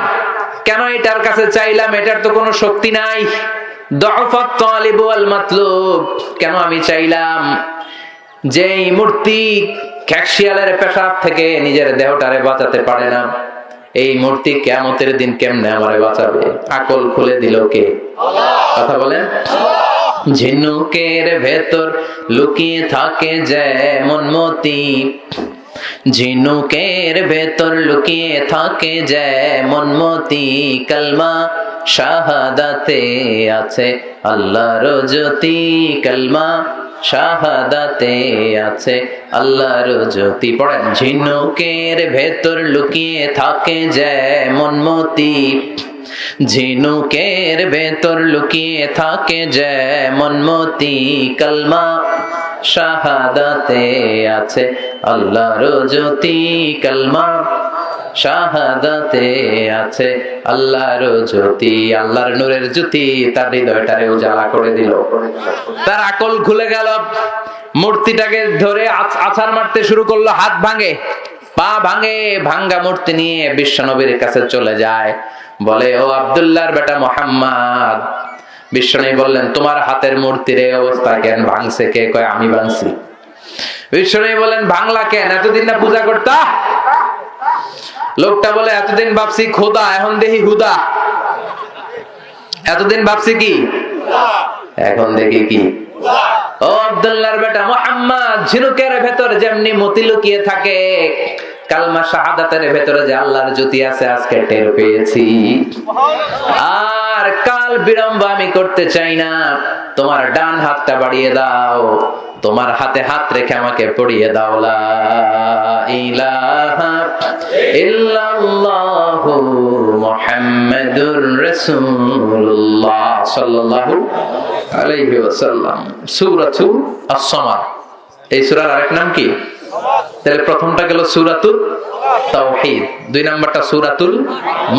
কেন এটার কাছে চাইলাম, এটার তো কোনো শক্তি নাই। দুআফাত তালিব ওয়াল মাতলুব, কেন আমি চাইলাম? যেই মূর্তি খ্যাকশিয়ালের পেশাব থেকে নিজের দেহটারে বাঁচাতে পারে না, এই মূর্তি কিয়ামতের দিন কেমনে আমারে বাঁচাবে? আকল খুলে দিল কে? কথা বলেন? ঝিনুকের ভেতর লুকিয়ে থাকে যেমন মতি, ঝিনুকের ভেতর লুকিয়ে থাকে যেমন মতি, কালমা শাহাদাতে আছে আল্লাহর জ্যোতি, কালমা শাহাদাতে আছে আল্লাহর জ্যোতি। পড়েন, ঝিনুকের ভেতর লুকিয়ে থাকে যেমন মতি, ঝিনুকের ভেতর লুকিয়ে থাকে যেমন মতি, কালমা শাহাদাতে আছে আল্লাহর জ্যোতি, কালমা শাহাদাতে আছে আল্লাহর জ্যোতি। আল্লাহর নূরের জ্যোতি তার হৃদয়টারে উজালা করে দিল। তার আকল খুলে গেল, মূর্তিটাকে ধরে আছাড় মারতে শুরু করলো। হাত ভাঙে, পা ভাঙে, ভাঙ্গা মূর্তি নিয়ে বিশ্বনবীর কাছে চলে যায়। বলে, ও আব্দুল্লাহর বেটা মুহাম্মদ। বিশ্বনবী বললেন, তোমার হাতের মূর্তির এই অবস্থা কেন? ভাঙছে কে? কয়, আমি ভাঙছি। বিশ্বনবী বলেন, ভাঙলা কেন? এতদিন না পূজা করতা? লোকটা বলে, এতদিন ভাবছি খোদা, এখন দেখি হুদা। এতদিন ভাবছি কি, এখন দেখি কি? ও আব্দুল্লাহর বেটা মুহাম্মদ, ঝিনুকের ভেতর যেমনি মতি লুকিয়ে থাকে, কালমা শাহাদাতের ভেতরে যে আল্লাহর জ্যোতি আছে, আজকে টের পেয়েছি। আর কাল বিলম্ব আমি করতে চাই না, তোমার ডান হাতটা বাড়িয়ে দাও, তোমার হাতে হাত রেখে আমাকে পড়িয়ে দাও, লা ইলাহা ইল্লাল্লাহু মুহাম্মাদুর রাসূলুল্লাহ সাল্লাল্লাহু আলাইহি ওয়াসাল্লাম। সূরাতুল আস-সামাদ, এই সূরার আরেক নাম কি? তাহলে প্রথমটা গেল সূরাতুল তাওহীদ, 2 নাম্বারটা সূরাতুল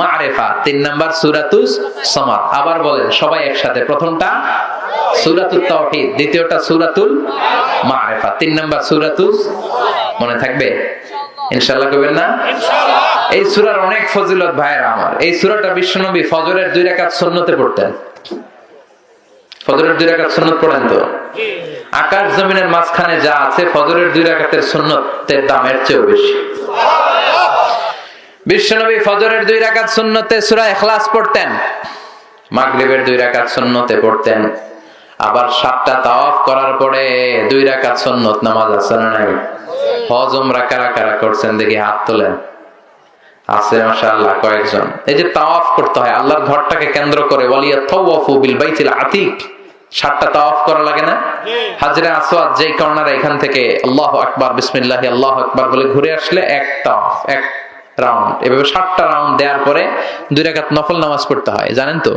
মারিফা, 3 নাম্বার সূরাতুস সামাদ। আবার বলেন সবাই একসাথে, প্রথমটা সূরাতুত তাওহীদ, দ্বিতীয়টা সূরাতুল মারিফা, 3 নাম্বার সূরাতুস, মনে থাকবে ইনশাআল্লাহ? কইবেন না ইনশাআল্লাহ? এই সূরার অনেক ফজিলত ভাইরা আমার। এই সূরাটা বিশ্বনবী ফজরের 2 রাকাত সুন্নতে পড়তেন। ফজরের 2 রাকাত সুন্নত পড়েন তো? আকাশ জমিনের মাঝখানে যা আছে ফজরের 2 রাকাতের সুন্নতের দাম এর চেয়েও বেশি। বিশ্বনবী ফজরের 2 রাকাত সুন্নতে সূরা ইখলাস পড়তেন, মাগরিবের 2 রাকাত সুন্নতে পড়তেন, আবার 7টা তাওয়াফ করার পরে 2 রাকাত সুন্নত নামাজ আছে না নাই? হজ উমরা কারা কারা করছেন দেখি হাত তোলেন। আছে মাশাআল্লাহ কয়েকজন। এই যে তাওয়াফ করতে হয় আল্লাহর ঘরটাকে কেন্দ্র করে, ওয়ালিয়াতাওয়াফু বিল বাইতিল আতিক, 7টা তাওয়াফ করা লাগে না? হাজরে আসওয়াদ যেই কর্নারে, এখান থেকে আল্লাহু আকবার বিসমিল্লাহি আল্লাহু আকবার বলে ঘুরে আসলে এক তাওয়াফ, এক রাউন্ড। এভাবে 7টা রাউন্ড দেওয়ার পরে 2 রাকাত নফল নামাজ পড়তে হয়, জানেন তো?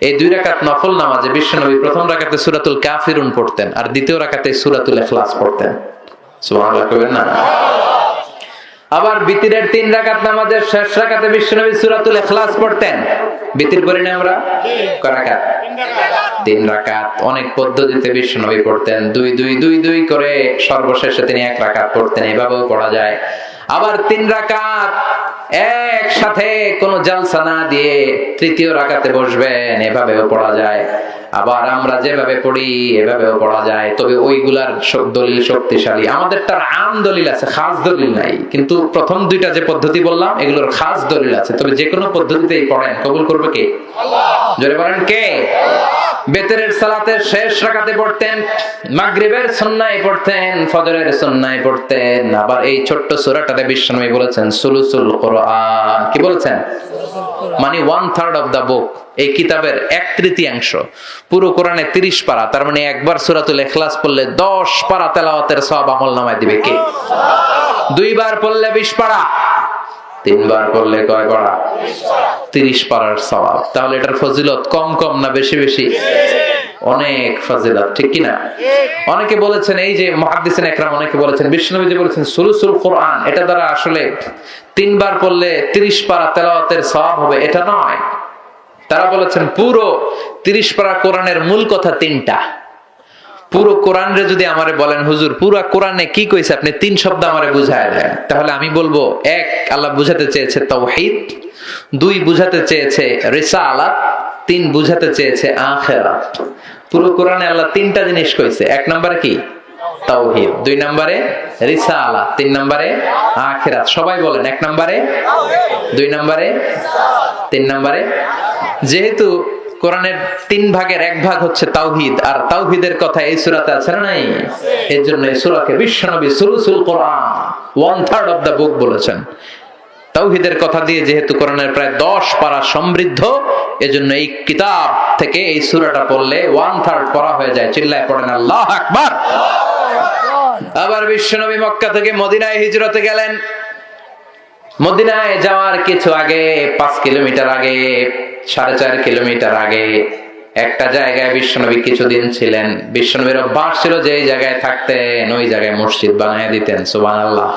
এই 2 রাকাত নফল নামাজে বিশ্বনবী প্রথম রাকাতে সূরাতুল কাফিরুন পড়তেন আর দ্বিতীয় রাকাতে সূরাতুল ইখলাস পড়তেন। সুবহানাল্লাহ কইবেন না? আবার বিতিরের 3 রাকাত নামাজের শেষ রাকাতে বিশ্বনবী সূরাতুল ইখলাস পড়তেন। বিতির পড়ি না আমরা? কয় রাকাত? 3 রাকাত। অনেক পদ্ধতিতে বিশ্বনবী পড়তেন, 2-2-2-2 করে, সর্বশেষে তিনি 1 রাকাত পড়তেন। এভাবেও পড়া যায়। আবার 3 রাকাত একসাথে কোন জালসা না দিয়ে তৃতীয় রাকাতে বসবেন, এভাবেও পড়া যায়। আবার আমরা যেভাবে পড়ি এভাবেও পড়া যায়, তবে ওইগুলার দলিল শক্তিশালী। আমাদের তার আম দলিল আছে, খাস দলিল নাই। কিন্তু প্রথম 2টা যে পদ্ধতি বললাম এগুলোর খাস দলিল আছে। তবে যে কোনো পদ্ধতিতেই পড়েন, কবুল করবে কে? আল্লাহ। জোরে বলেন কে? বেতরের সালাতের শেষ রাকাতে পড়তেন, মাগরিবের সুন্নায় পড়তেন, ফজরের সুন্নায় পড়তেন। আবার এই ছোট্ট সূরাটাতে বিশ্বনবী বলেছেন সুলুসুল কোরআন। কি বলেছেন? মানে 1/3 অফ দা বুক। এই কিতাবের 1/3। পুরো কোরআনে 30 পারা, তার মানে একবার সূরাতুল ইখলাস পড়লে 10 পারা তেলাওয়াতের সওয়াব আমলনামায় দিবে কে? 2 বার পড়লে 20 পারা, 3 বার পড়লে কয় পারা? 30 পারার সওয়াব। তাহলে এটার ফজিলত কম কম না বেশি বেশি? অনেক ফজিলত, ঠিক কি না? অনেকে বলেছেন, এই যে মুহাদ্দিসিন একরাম অনেকে বলেছেন, বিশ্বনবী যে বলেছেন সুলুসুল কোরআন, এটা দ্বারা আসলে 3 বার পড়লে 30 পারা তেলাওয়াতের সওয়াব হবে, এটা নয়। তারা বলেছেন পুরো 30 পারা কোরআনের মূল কথা 3টা। পুরো কোরআন রে যদি আমারে বলেন হুজুর পুরো কোরআনে কি কইছে, আপনি 3 শব্দ আমারে বুঝায় দেন, তাহলে আমি বলবো 1 আল্লাহ বুঝাতে চেয়েছে তাওহীদ, 2 বুঝাতে চেয়েছে রিসালাত, 3 বুঝাতে চেয়েছে আখিরাত। পুরো কোরআনে আল্লাহ 3টা জিনিস কইছে। 1 নম্বরে কি? তাওহীদ, 2 নম্বরে রিসালাত, 3 নম্বরে আখিরাত। সবাই বলেন 1 নম্বরে, 2 নম্বরে, 3 নম্বরে। যেহেতু কোরআনের 3 ভাগের 1 ভাগ হচ্ছে তাওহীদ, আর তাওহীদের কথা এই সূরাতে আছে না নাই? এর জন্য এই সূরাকে বিশ্বনবী সুলুসুল কোরআন, 1/3 অফ দা বুক বলেছেন। তাওহীদের কথা দিয়ে যেহেতু কোরআনের প্রায় 10 পারা সমৃদ্ধ, এজন্য এই কিতাব থেকে এই সূরাটা পড়লে 1/3 পড়া হয়ে যায়। চিল্লায় পড়েন আল্লাহু আকবার। আবার বিশ্বনবী মক্কা থেকে মদিনায় হিজরতে গেলেন। মদিনায় যাওয়ার কিছু আগে, 5 কিলোমিটার আগে, 4.5 কিলোমিটার আগে একটা জায়গায় বিশ্বনবী কিছুদিন ছিলেন। বিশ্বনবীর অভ্যাস ছিল যে জায়গায় থাকতেন ওই জায়গায় মসজিদ বানিয়ে দিতেন। সুবহানাল্লাহ।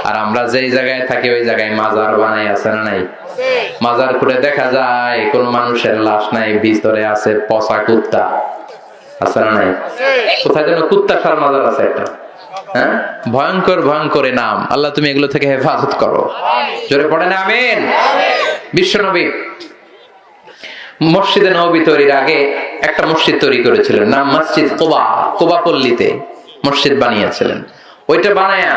আর আমরা যেই জায়গায় থাকি ওই জায়গায় মাজার বানাই, আছে না নাই? মাজার খুঁড়ে দেখা যায় কোন মানুষের লাশ নাই, ভিতরে আছে পচা কুত্তা, আছে না নাই? কোথায় যেন কুত্তা খার মাজার আছে একটা, হ্যাঁ? ভয়ঙ্কর ভয়ঙ্কর নাম। আল্লাহ তুমি এগুলো থেকে হেফাজত করো। জোরে পড়েন আমিন। বিশ্বনবী মসজিদে নববী তৈরির আগে একটা মসজিদ তৈরি করেছিলেন, নাম মসজিদ কুবা। কুবা পল্লীতে মসজিদ বানিয়েছিলেন। ওইটা বানায়া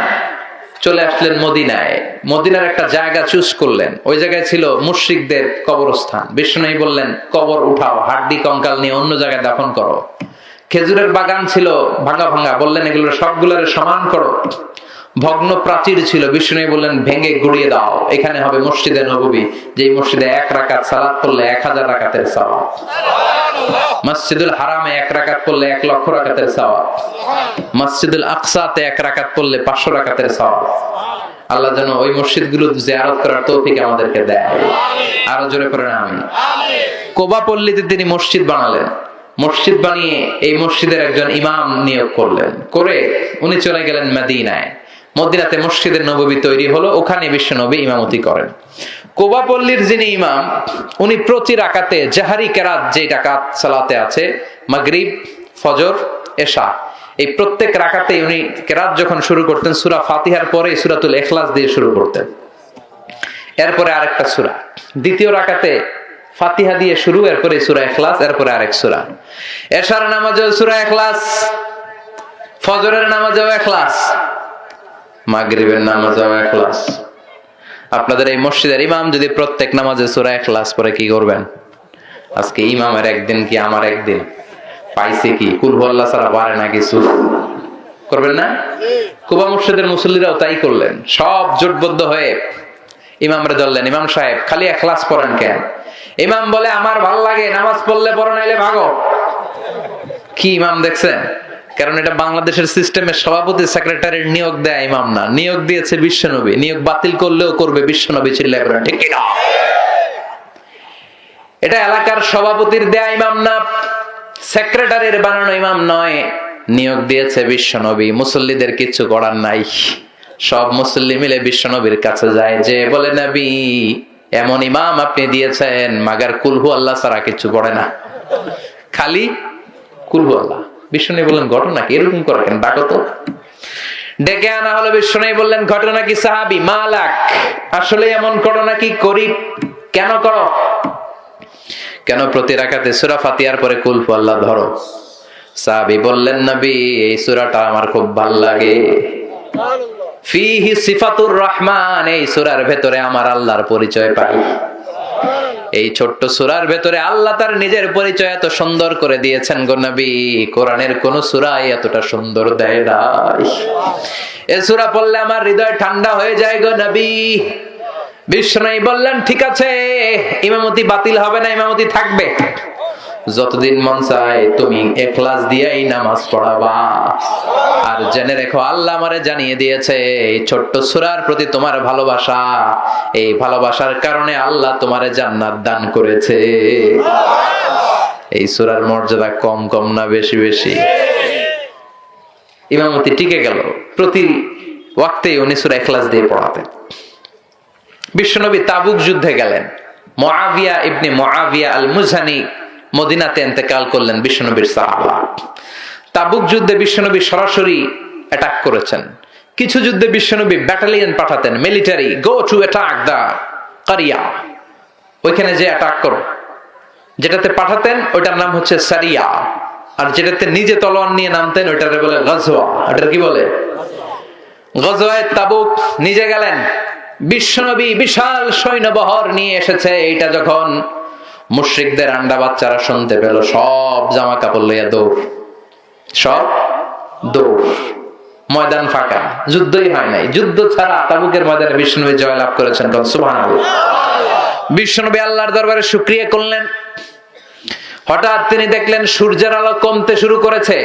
চলে আসলেন মদিনায়। মদিনার একটা জায়গা চুজ করলেন, ওই জায়গায় ছিল মুশরিকদের কবরস্থান। বিশ্বনবী বললেন কবর উঠাও, হাড্ডি কঙ্কাল নিয়ে অন্য জায়গায় দাফন করো। খেজুরের বাগান ছিল ভাঙা ভাঙা, বললেন এগুলো সবগুলোর সমান করো। ভগ্ন প্রাচীর ছিল, বিষ্ণু বললেন ভেঙে গুড়িয়ে দাও, এখানে হবে মসজিদে নববী, যে মসজিদে 1 রাকাত সালাত পড়লে 1000 রাকাতের সওয়াব। মসজিদুল হারামে 1 রাকাত পড়লে 1 লক্ষ রাকাতের সওয়াব। মসজিদুল আকসাতে 1 রাকাত পড়লে 500 রাকাতের সওয়াব। আল্লাহ যেন ওই মসজিদগুলো জিয়ারত করার তৌফিক আমাদেরকে দেয়। আরো জোরে পড়েন আমিন। কুবা পল্লীতে তিনি মসজিদ বানালেন। মসজিদ বানিয়ে এই মসজিদের একজন ইমাম নিয়োগ করলেন, করে উনি চলে গেলেন মদিনায়। মদিনাতে মসজিদে নববী তৈরি হলো, ওখানে বিশ্বনবী ইমামতি করেন। কুবা পল্লীর যিনি ইমাম, উনি প্রতি রাকাতে জাহারি কেরাত, যে রাকাত সালাতে আছে মাগরিব, ফজর, এশা, এই প্রত্যেক রাকাতে উনি কেরাত যখন শুরু করতেন সূরা ফাতিহার পরে সূরাতুল ইখলাস দিয়ে শুরু করতেন, এরপরে আরেকটা সূরা, দ্বিতীয় রাকাতে ফাতিহা দিয়ে শুরু, এরপরে সূরা ইখলাস, এরপরে আরেক সূরা। এশার নামাজেও সূরা ইখলাস, ফজরের নামাজেও ইখলাস, মাগরিবের নামাজেও ইখলাস। আপনাদের এই মসজিদের ইমাম যদি প্রত্যেক নামাজে সূরা ইখলাস পড়ে কি করবেন? আজকে ইমামের একদিন কি আমার একদিন, পাইছে কি? কুল হুয়াল্লাহ ছাড়া পারে না কিছু, করবেন না? কুবা মসজিদের মুসল্লিরাও তাই করলেন, সব জোটবদ্ধ হয়ে ইমামরে ধরলেন, ইমাম সাহেব খালি ইখলাস পড়েন কেন? ইমাম বলে, আমার ভাল লাগে, নামাজ পড়লে পড়ো, নাইলে ভাগো। কি ইমাম দেখছেন? কারণ এটা বাংলাদেশের সিস্টেমের সভাপতি সেক্রেটারির নিয়োগ দেয় ইমাম না, নিয়োগ দিয়েছে বিশ্বনবী। নিয়োগ বাতিল করলেও করবে বিশ্বনবী, চিল্লায় বলেন ঠিক কিনা? এটা এলাকার সভাপতির দেয়া ইমাম না, সেক্রেটারির বানানো ইমাম নয়, নিয়োগ দিয়েছে বিশ্বনবী। মুসল্লিদের কিছু করার নাই, সব মুসল্লি মিলে বিশ্বনবীর কাছে যায়, যে বলে, নবী এমন ইমাম আপনি দিয়েছেন, মাগার কুল হু আল্লাহ ছাড়া কিছু পড়ে না, খালি কুল হু আল্লাহ। বিশ্বনবী বললেন, ঘটনা কি? এরকম করে কেন? ডাকো তো। ডেকে আনা হলো। বিশ্বনবী বললেন, ঘটনা কি সাহাবী? মালাক, আসলে এমন ঘটনা কি? করি কেন করো? কেন প্রতি রাকাতে সূরা ফাতিহার পরে কুল হু আল্লাহ ধরো? সাহাবী বললেন, নবী এই সূরাটা আমার খুব ভালো লাগে, ফিহি সিফাতুর রহমান, এই সূরার ভেতরে আমার আল্লাহর পরিচয় পাই। এই ছোট্ট সূরার ভেতরে আল্লাহ তার নিজের পরিচয় এত সুন্দর করে দিয়েছেন গো নবী, কোরআনের কোন সূরাই এতটা সুন্দর দেয় নাই। এই সূরা পড়লে আমার হৃদয় ঠান্ডা হয়ে যায় গো নবী। বিশ্বনবী বললেন, ঠিক আছে, ইমামতি বাতিল হবে না, ইমামতি থাকবে, যতদিন মন চায় তুমি ইখলাস দিয়েই নামাজ পড়াবা। আর জেনে রেখো, আল্লাহ আমারে জানিয়ে দিয়েছে এই ছোট্ট সূরার প্রতি তোমার ভালোবাসা, এই ভালোবাসার কারণে আল্লাহ তোমারে জান্নাত দান করেছে। এই সূরার মর্যাদা কম কম না বেশি বেশি? ইমামতি টিকে গেল, প্রতি ওয়াক্তে উনি সূরা ইখলাস দিয়ে পড়াতেন। বিশ্বনবী তাবুক যুদ্ধে গেলেন, মুআবিয়া ইবনে মুআবিয়া আল মুজানি মদিনাতে ইন্তেকাল করলেন, বিশ্বনবীর সাহাবা। তাবুক যুদ্ধে বিশ্বনবী সরাসরি অ্যাটাক করেছেন। কিছু যুদ্ধে বিশ্বনবী ব্যাটালিয়ন পাঠাতেন, মিলিটারি, গো টু অ্যাটাক দা কারিয়া, ওইখানে যে অ্যাটাক করো। যেটাতে পাঠাতেন ওইটার নাম হচ্ছে সারিয়া, আর যেটাতে নিজে তলোয়ার নিয়ে নামতেন ওইটারে বলে গজওয়া। ওটার কি বলে? গজওয়ায়ে তাবুক। নিজে গেলেন বিশ্বনবী, বিশাল সৈন্যবহর নিয়ে এসেছে। এইটা যখন মুশরিকদের আন্ডা বাচ্চারা শুনতে পেল, সব জামা কাপড় লইয়া দৌড়, সব দৌড়, ময়দান ফাঁকা, যুদ্ধই হয় নাই। যুদ্ধ ছাড়া তাবুকের ময়দানে বিশ্বনবী জয়লাভ করেছেন, সুবহানাল্লাহ। বিশ্বনবী আল্লাহর দরবারে শুকরিয়া করলেন। হঠাৎ তিনি দেখলেন সূর্যের আলো কমতে শুরু করেছে,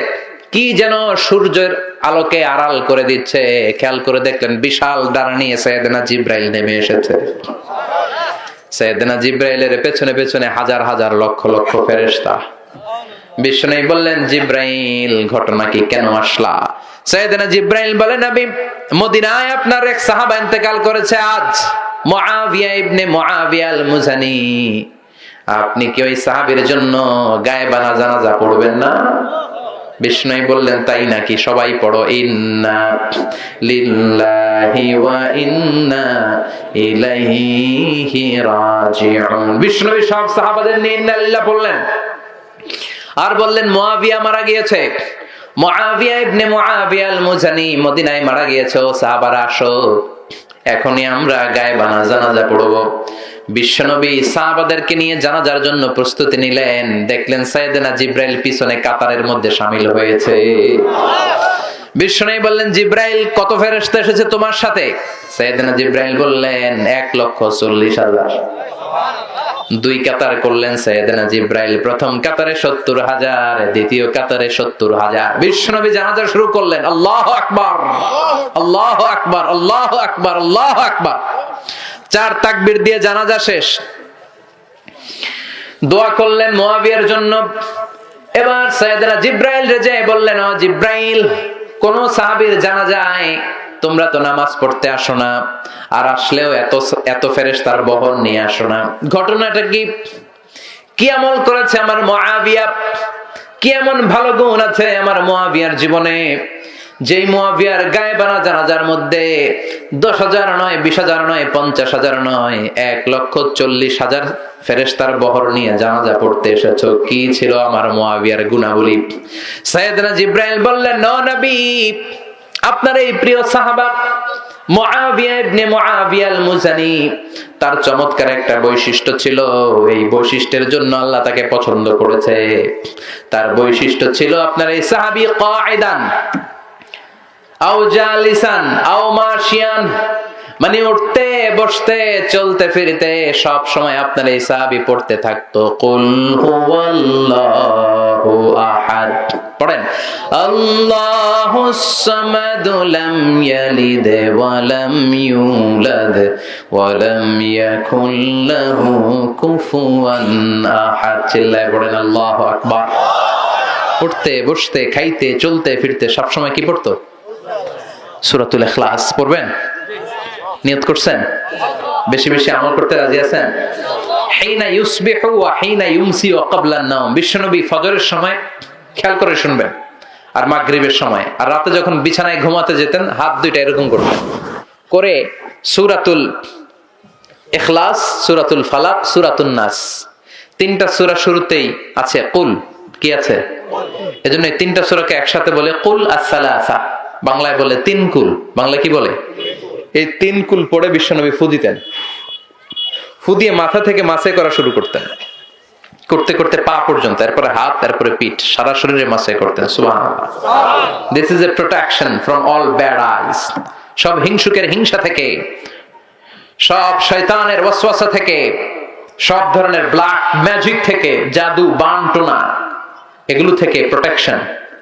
কি যেন সূর্যের আলোকে আড়াল করে দিচ্ছে। খেয়াল করে দেখলেন বিশাল ডানা নিয়ে সাইয়েদনা জিবরাইল নেমে এসেছে। সাইয়েদনা জিবরাইলের পেছনে পেছনে হাজার হাজার লক্ষ লক্ষ ফেরেশতা। বিশ্বনবী বললেন, জিবরাইল ঘটনা কি, কেন আসলা? সাইয়েদনা জিবরাইল বলেন, নবী মদিনায় আপনার এক সাহাবা ইন্তেকাল করেছে আজ, মুআবিয়া ইবনে মুআবিয়া আল মুজানি। আপনি কি ওই সাহাবীর জন্য গায়েবানা জানাজা পড়বেন না? বিষ্ণু বললেন, তাই নাকি? সবাই পড়ো, ইন্না লিল্লাহি ওয়া ইন্না ইলাইহি রাজিউন। বিষ্ণু সব সাহাবাদের নিয়ে ইন্না লিল্লাহ বললেন, আর বললেন মুআবিয়া মারা গিয়েছে, মুআবিয়া ইবনে মুআবিয়া আল মুজানি মদিনায় মারা গিয়েছে। ও সাহাবারা আসো, এখনই আমরা গায়েবানা জানাজা পড়বো। বিশ্বনবী সাহাবাদেরকে নিয়ে জানাজার জন্য প্রস্তুতি নিলেন। দেখলেন সাইয়েদনা জিবরাইল পিছনে কাতারের মধ্যে শামিল হয়েছে। বিশ্বনবী বললেন, জিবরাইল কত ফেরেশতা এসেছে তোমার সাথে? সাইয়েদনা জিবরাইল বললেন, 1,40,000। দুই কাতার করলেন সাইয়েদনা জিবরাইল, প্রথম কাতারে 70,000, দ্বিতীয় কাতারে 70,000। বিশ্বনবী জানাজা শুরু করলেন, আল্লাহু আকবার, আল্লাহু আকবার, আল্লাহু আকবার, আল্লাহু আকবার। 4 তাকবীর দিয়ে জানাজা শেষ। দোয়া করলেন মুআবিয়ার জন্য। এবার সাইয়েদনা জিবরাইল রেজে বললেন, ও জিবরাইল, কোন সাহাবীর জানাজায় তোমরা তো নামাজ পড়তে আসো না, আর আসলেও এত এত ফেরেশতার বহর নিয়ে আসো না। ঘটনাটা কি? কি আমল করেছে আমার মুআবিয়া? কি এমন ভালো গুণ আছে আমার মুআবিয়ার জীবনে, যেই মুআবিয়ার গায়েবানা জানাজার মধ্যে 10,000 নয়, 20,000 নয়, 50,000 নয়, 1,40,000 ফেরেশতার বহর নিয়ে জানাজা পড়তে এসেছো? কি ছিল আমার মুআবিয়ার গুণাবলী? সাইয়েদনা জিবরাইল বললেন, নো নবী, আপনার এই প্রিয় সাহাবা মুআবিয়া ইবনে মুআবিয়া আল-মুজানি, তার চমৎকার একটা বৈশিষ্ট্য ছিল। এই বৈশিষ্ট্যের জন্য আল্লাহ তাকে পছন্দ করেছে। তার বৈশিষ্ট্য ছিল, আপনার এই সাহাবী কাঈদান আও জালিসান আও মাশিয়ান, মানে উঠতে বসতে চলতে ফিরতে সব সময় আপনার এই সাহাবী পড়তে থাকতো কুল হুয়াল্লাহু আহাদ। পড়েন, আল্লাহুস সামাদ লাম ইয়ালিদ ওয়া লাম ইউলাদ ওয়া লাম ইয়াকুল লাহু কুফুয়ান আহাদ। চিল্লায় পড়েন আল্লাহু আকবার। উঠতে বসতে খাইতে চলতে ফিরতে সব সময় কি পড়তো? সূরাতুল ইখলাস পড়বেন? নিয়ত করছেন? বেশি বেশি আমল করতে রাজি আছেন? হিনা ইউসবিহু ওয়া হিনা ইউমসি ওয়া ক্বাবলা আন-নাওম। বিশ্বনবী ফজরের সময়, খেয়াল করে শুনবেন, আর মাগরিবের সময়, আর রাতে যখন বিছানায় ঘুমাতে যেতেন হাত দুইটা এরকম করতেন, করে সূরাতুল ইখলাস, সূরাতুল ফালাক, সূরাতুন নাস, তিনটা সূরা শুরুতেই আছে কুল। কি আছে? এজন্য এই তিনটা সূরাকে একসাথে বলে কুল আস-সালাসা, বাংলায় বলে তিন কুল। বাংলায় কি বলে? এই তিন কুল পড়ে বিশ্বনবী ফু দিতেন। ফু দিয়ে মাথা থেকে মাসে করা শুরু করতেন, করতে করতে পা পর্যন্ত, তারপরে হাত, তারপরে পিঠ, সারা শরীরে মাসে করতেন। সুবহানাল্লাহ। This is a protection from all bad আইস। সব হিংসুকের হিংসা থেকে, সব শয়তানের ওয়াসওয়াসা থেকে, সব ধরনের ব্ল্যাক ম্যাজিক থেকে, জাদু বানটোনা, এগুলো থেকে প্রোটেকশন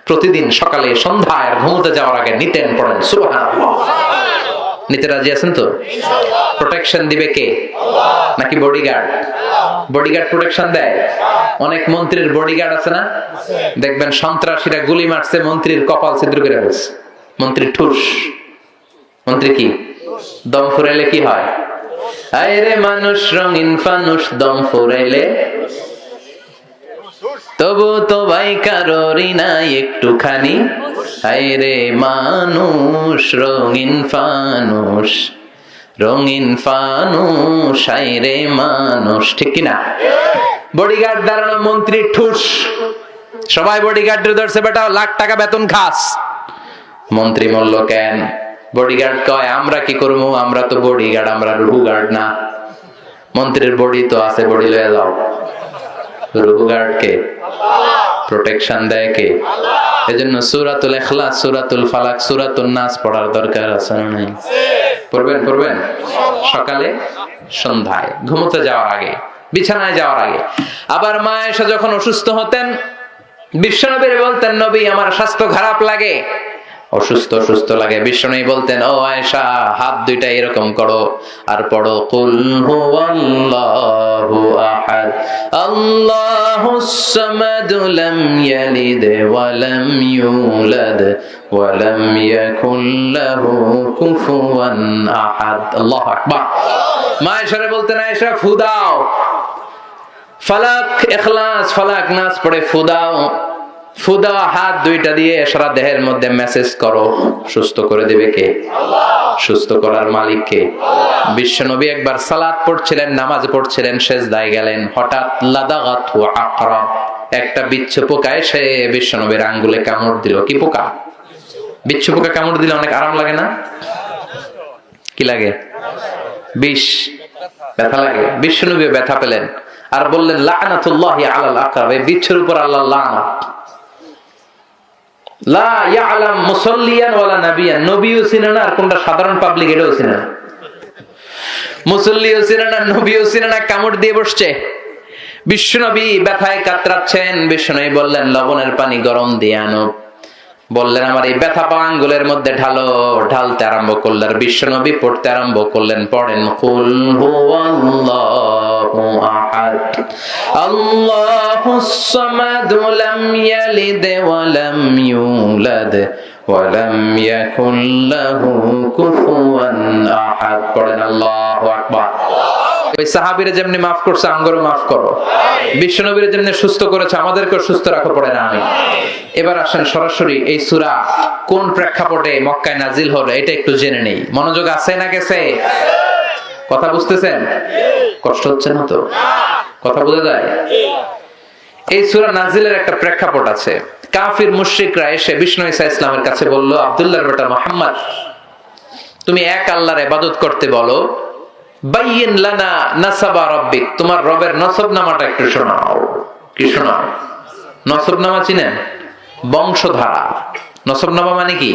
প্রতিদিন সকালে সন্ধ্যায় আর ঘুমোতে যাওয়ার আগে নিতেন। পড়েন সুবহানাল্লাহ। নিতে রাজি আছেন তো? প্রোটেকশন দিবে কে? নাকি বডিগার্ড? বডিগার্ড প্রোটেকশন দেয়। অনেক মন্ত্রীর বডিগার্ড আছে না? দেখবেন সন্ত্রাসীরা গুলি মারছে, মন্ত্রীর কপাল ছিদ্র করে ফেলছে। মন্ত্রী ঠুস। মন্ত্রী কি? দম ফুরাইলে কি হয়? আরে মানুষ রঙিন ফানুষ, দম ফুরাইলে তবু তো ভাই কারোরই নাই একটুখানি। হায়রে মানুষ রঙিন ফানুষ, রঙিন ফানুষ, হায়রে মানুষ। ঠিক কিনা? বডিগার্ড দাঁড়ানো, মন্ত্রী ঠুস। সবাই বডিগার্ডের ধরছে, বেটা লাখ টাকা বেতন খাস। মন্ত্রী বলল, কেন? বডিগার্ড কয়, আমরা কি করবো, আমরা তো বডিগার্ড, আমরা রুহু গার্ড না। মন্ত্রীর বডি তো আছে, বডি লয়ে যাও। রুহু গার্ড কে? প্রোটেকশন দেয় কে? এজন্য সূরাতুল ইখলাস, সূরাতুল ফালাক, সূরাতুন নাস পড়ার দরকার আছে না নাই? পড়বেন, পড়বেন সকালে, সন্ধ্যায়, ঘুমোতে যাওয়ার আগে, বিছানায় যাওয়ার আগে। আবার মা আয়েশা যখন অসুস্থ হতেন, বিশ্বনবীর বলতেন, নবী আমার স্বাস্থ্য খারাপ লাগে, অসুস্থ অসুস্থ লাগে। বিশ্বনবী বলতেন, ও আয়েশা হাত দুইটা এরকম করো আর পড়ো কুল হুয়াল্লাহু আহাদ, আল্লাহুস সামাদ, লাম ইয়ালিদ ওয়া লাম ইউলাদ ওয়া লাম ইয়াকুল লাহু কুফুয়ান আহাদ। আল্লাহু আকবার। মা আয়েশারে বলতেন, আয়েশা ফু দাও, ফালাক ইখলাস, ফালাক নাস পড়ে ফু দাও। ফুদা হাত দুইটা দিয়ে সারা দেহের মধ্যে মেসেজ করো। সুস্থ করে দিবে কে? সুস্থ করার মালিক কে? বিশ্বনবী একবার সালাত পড়ছিলেন, নামাজ পড়ছিলেন, সেজদায় গেলেন, হঠাৎ লাদাগাতহু আকরাব, একটা বিচ্ছু পোকা এসে বিশ্বনবীর আঙ্গুলে কামড় দিল। কি পোকা? বিচ্ছু পোকা কামড় দিলে অনেক আরাম লাগে না? কি লাগে? বিষ, ব্যথা লাগে। বিশ্বনবী ব্যথা পেলেন আর বললেন, লাআনাতুল্লাহি আলাল আকরাব, এই বিচ্ছুর উপর আল্লাহর লানত। লা ইয়ালাম মুসাল্লিয়ান ওয়ালা নাবিয়ান, নবীও চিনে না আর কোনটা সাধারণ পাবলিক এটাও চিনে না। মুসল্লিও চিনে না, নবীও চিনে না, কামড় দিয়ে বসছে। বিশ্বনবী ব্যথায় কাতরাচ্ছেন। বিশ্বনবী বললেন, লবণের পানি গরম দিয়ে আনো। বললেন, আমার এই ব্যথা পা আঙ্গুলের মধ্যে ঢালো। ঢালতে আরম্ভ করলেন। বিশ্বনবী পড়তে আরম্ভ করলেন। পড়েন কুল হুয়াল্লাহু আহাদ, আল্লাহুস সামাদ, লাম ইয়ালিদ ওয়া লাম ইউলাদ ولم يكن له كفوا أحد পড়েন আল্লাহু আকবার। ওই সাহাবীরা যেমনি maaf করছে আমগরও maaf করো, বিশ্বনবীরা যেমনি সুস্থ করেছে আমাদেরকেও সুস্থ রাখো, পড়েন আমিন। এবার আসেন সরাসরি এই সূরা কোন প্রেক্ষাপটে মক্কায় নাজিল হলো এটা একটু জেনে নেই। মনোযোগ আছে না গেছে? কথা বুঝতেছেন? কষ্ট হচ্ছে না তো? কথা বোঝা যায়? এই সূরা নাজিলের একটা প্রেক্ষাপট আছে। কাফির মুশরিকরা এসে বিষ্ণু ঈসা ইসলামের কাছে বলল, আব্দুল্লাহর বেটা মুহাম্মদ, তুমি এক আল্লাহর ইবাদত করতে বলো, বাইয়িন লানা নাসাবা রাব্বিক, তোমার রবের নসবনামাটা একটু শোনাও। কি শোনাও? নসবনামা চিনেন? বংশধারা। নসবনামা মানে কি?